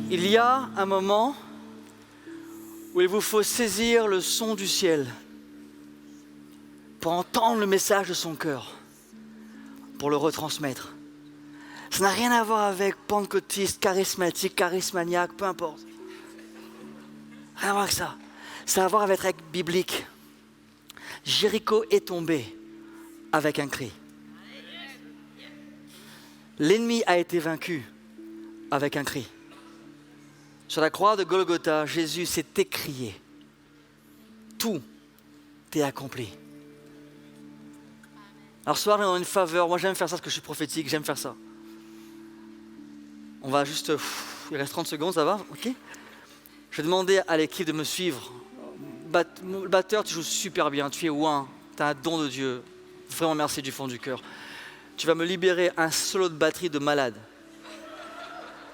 Il y a un moment où il vous faut saisir le son du ciel pour entendre le message de son cœur, pour le retransmettre. Ça n'a rien à voir avec pentecôtiste, charismatique, charismaniaque, peu importe. Rien à voir avec ça. Ça a à voir avec biblique. Jéricho est tombé avec un cri. L'ennemi a été vaincu avec un cri. Sur la croix de Golgotha, Jésus s'est écrié. Tout est accompli. Alors ce soir, on a une faveur. Moi, j'aime faire ça parce que je suis prophétique. J'aime faire ça. On va juste... il reste 30 secondes, ça va? Ok. Je vais demander à l'équipe de me suivre. Le batteur, tu joues super bien. Tu es ouin. Tu as un don de Dieu. Vraiment merci du fond du cœur. Tu vas me libérer un solo de batterie de malade.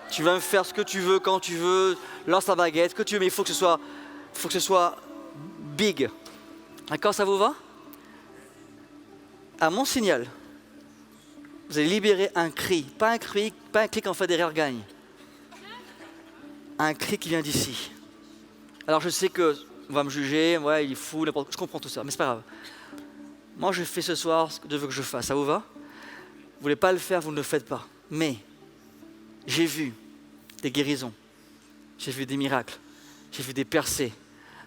Tu vas me faire ce que tu veux, quand tu veux. Lance ta baguette, ce que tu veux, mais il faut que ce soit big. D'accord, ça vous va? À mon signal, vous allez libérer un cri. Pas un cri qu'en fait derrière gagne. Un cri qui vient d'ici. Alors je sais qu'on va me juger, ouais, il est fou, n'importe quoi. Je comprends tout ça, mais c'est pas grave. Moi, je fais ce soir ce que Dieu veut que je fasse. Ça vous va? Vous voulez pas le faire, vous ne le faites pas. Mais j'ai vu des guérisons, j'ai vu des miracles, j'ai vu des percées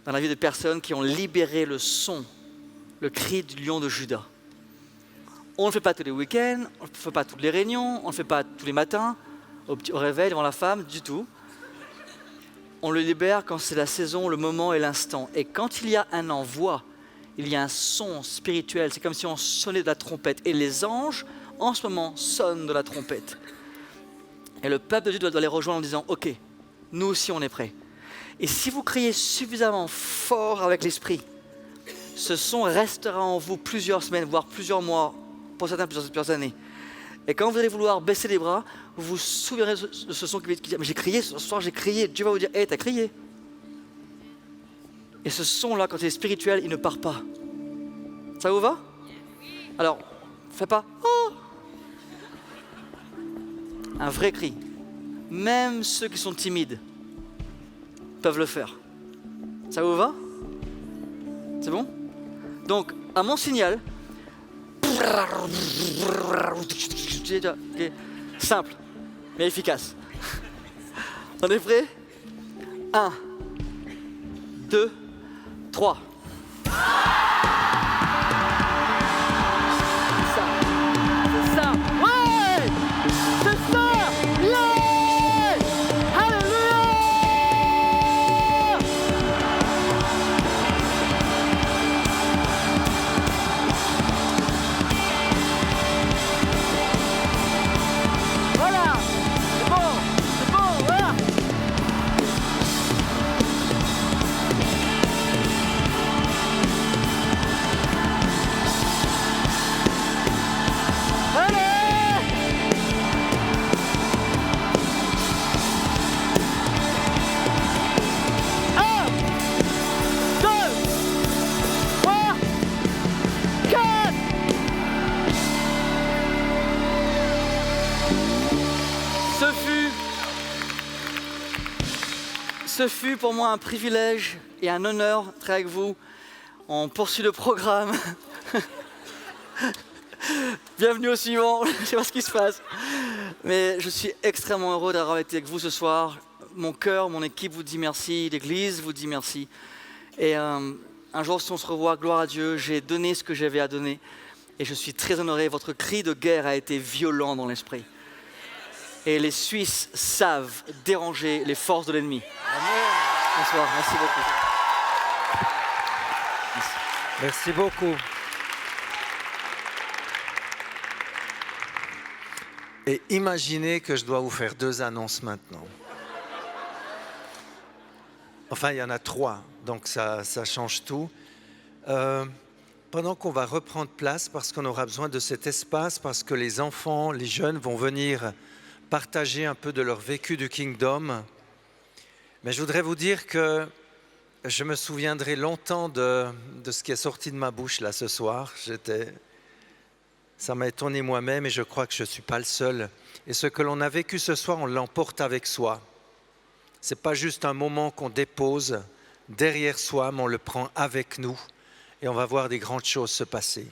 dans la vie de personnes qui ont libéré le son, le cri du lion de Juda. On ne le fait pas tous les week-ends, on ne le fait pas toutes les réunions, on ne le fait pas tous les matins, au réveil devant la femme, du tout. On le libère quand c'est la saison, le moment et l'instant. Et quand il y a un envoi, il y a un son spirituel. C'est comme si on sonnait de la trompette. Et les anges, en ce moment, sonnent de la trompette. Et le peuple de Dieu doit les rejoindre en disant « Ok, nous aussi on est prêts. » Et si vous criez suffisamment fort avec l'esprit, ce son restera en vous plusieurs semaines, voire plusieurs mois, pour certains plusieurs années. Et quand vous allez vouloir baisser les bras, vous vous souviendrez de ce son qui dit « Mais j'ai crié, ce soir j'ai crié. » Dieu va vous dire « Hé, t'as crié. » Et ce son-là, quand il est spirituel, il ne part pas. Ça vous va? Alors, fais pas « Oh !» Un vrai cri. Même ceux qui sont timides peuvent le faire. Ça vous va? C'est bon? Donc, à mon signal, simple, mais efficace. On est prêts? 1, 2, 3. C'est ça. Ouais! C'est ça! Yeah! Alléluia! Voilà! C'est bon, voilà! Ce fut pour moi un privilège et un honneur d'être avec vous. On poursuit le programme. Bienvenue au suivant, je ne sais pas ce qui se passe. Mais je suis extrêmement heureux d'avoir été avec vous ce soir. Mon cœur, mon équipe vous dit merci, l'Église vous dit merci. Et un jour, si on se revoit, gloire à Dieu, j'ai donné ce que j'avais à donner. Et je suis très honoré, votre cri de guerre a été violent dans l'esprit. Et les Suisses savent déranger les forces de l'ennemi. Bonsoir, merci beaucoup. Merci beaucoup. Et imaginez que je dois vous faire 2 annonces maintenant. Enfin, il y en a 3, donc ça change tout. Pendant qu'on va reprendre place, parce qu'on aura besoin de cet espace, parce que les enfants, les jeunes vont venir partager un peu de leur vécu du Kingdom. Mais je voudrais vous dire que je me souviendrai longtemps de ce qui est sorti de ma bouche là ce soir. Ça m'a étonné moi-même et je crois que je ne suis pas le seul. Et ce que l'on a vécu ce soir, on l'emporte avec soi. Ce n'est pas juste un moment qu'on dépose derrière soi, mais on le prend avec nous et on va voir des grandes choses se passer.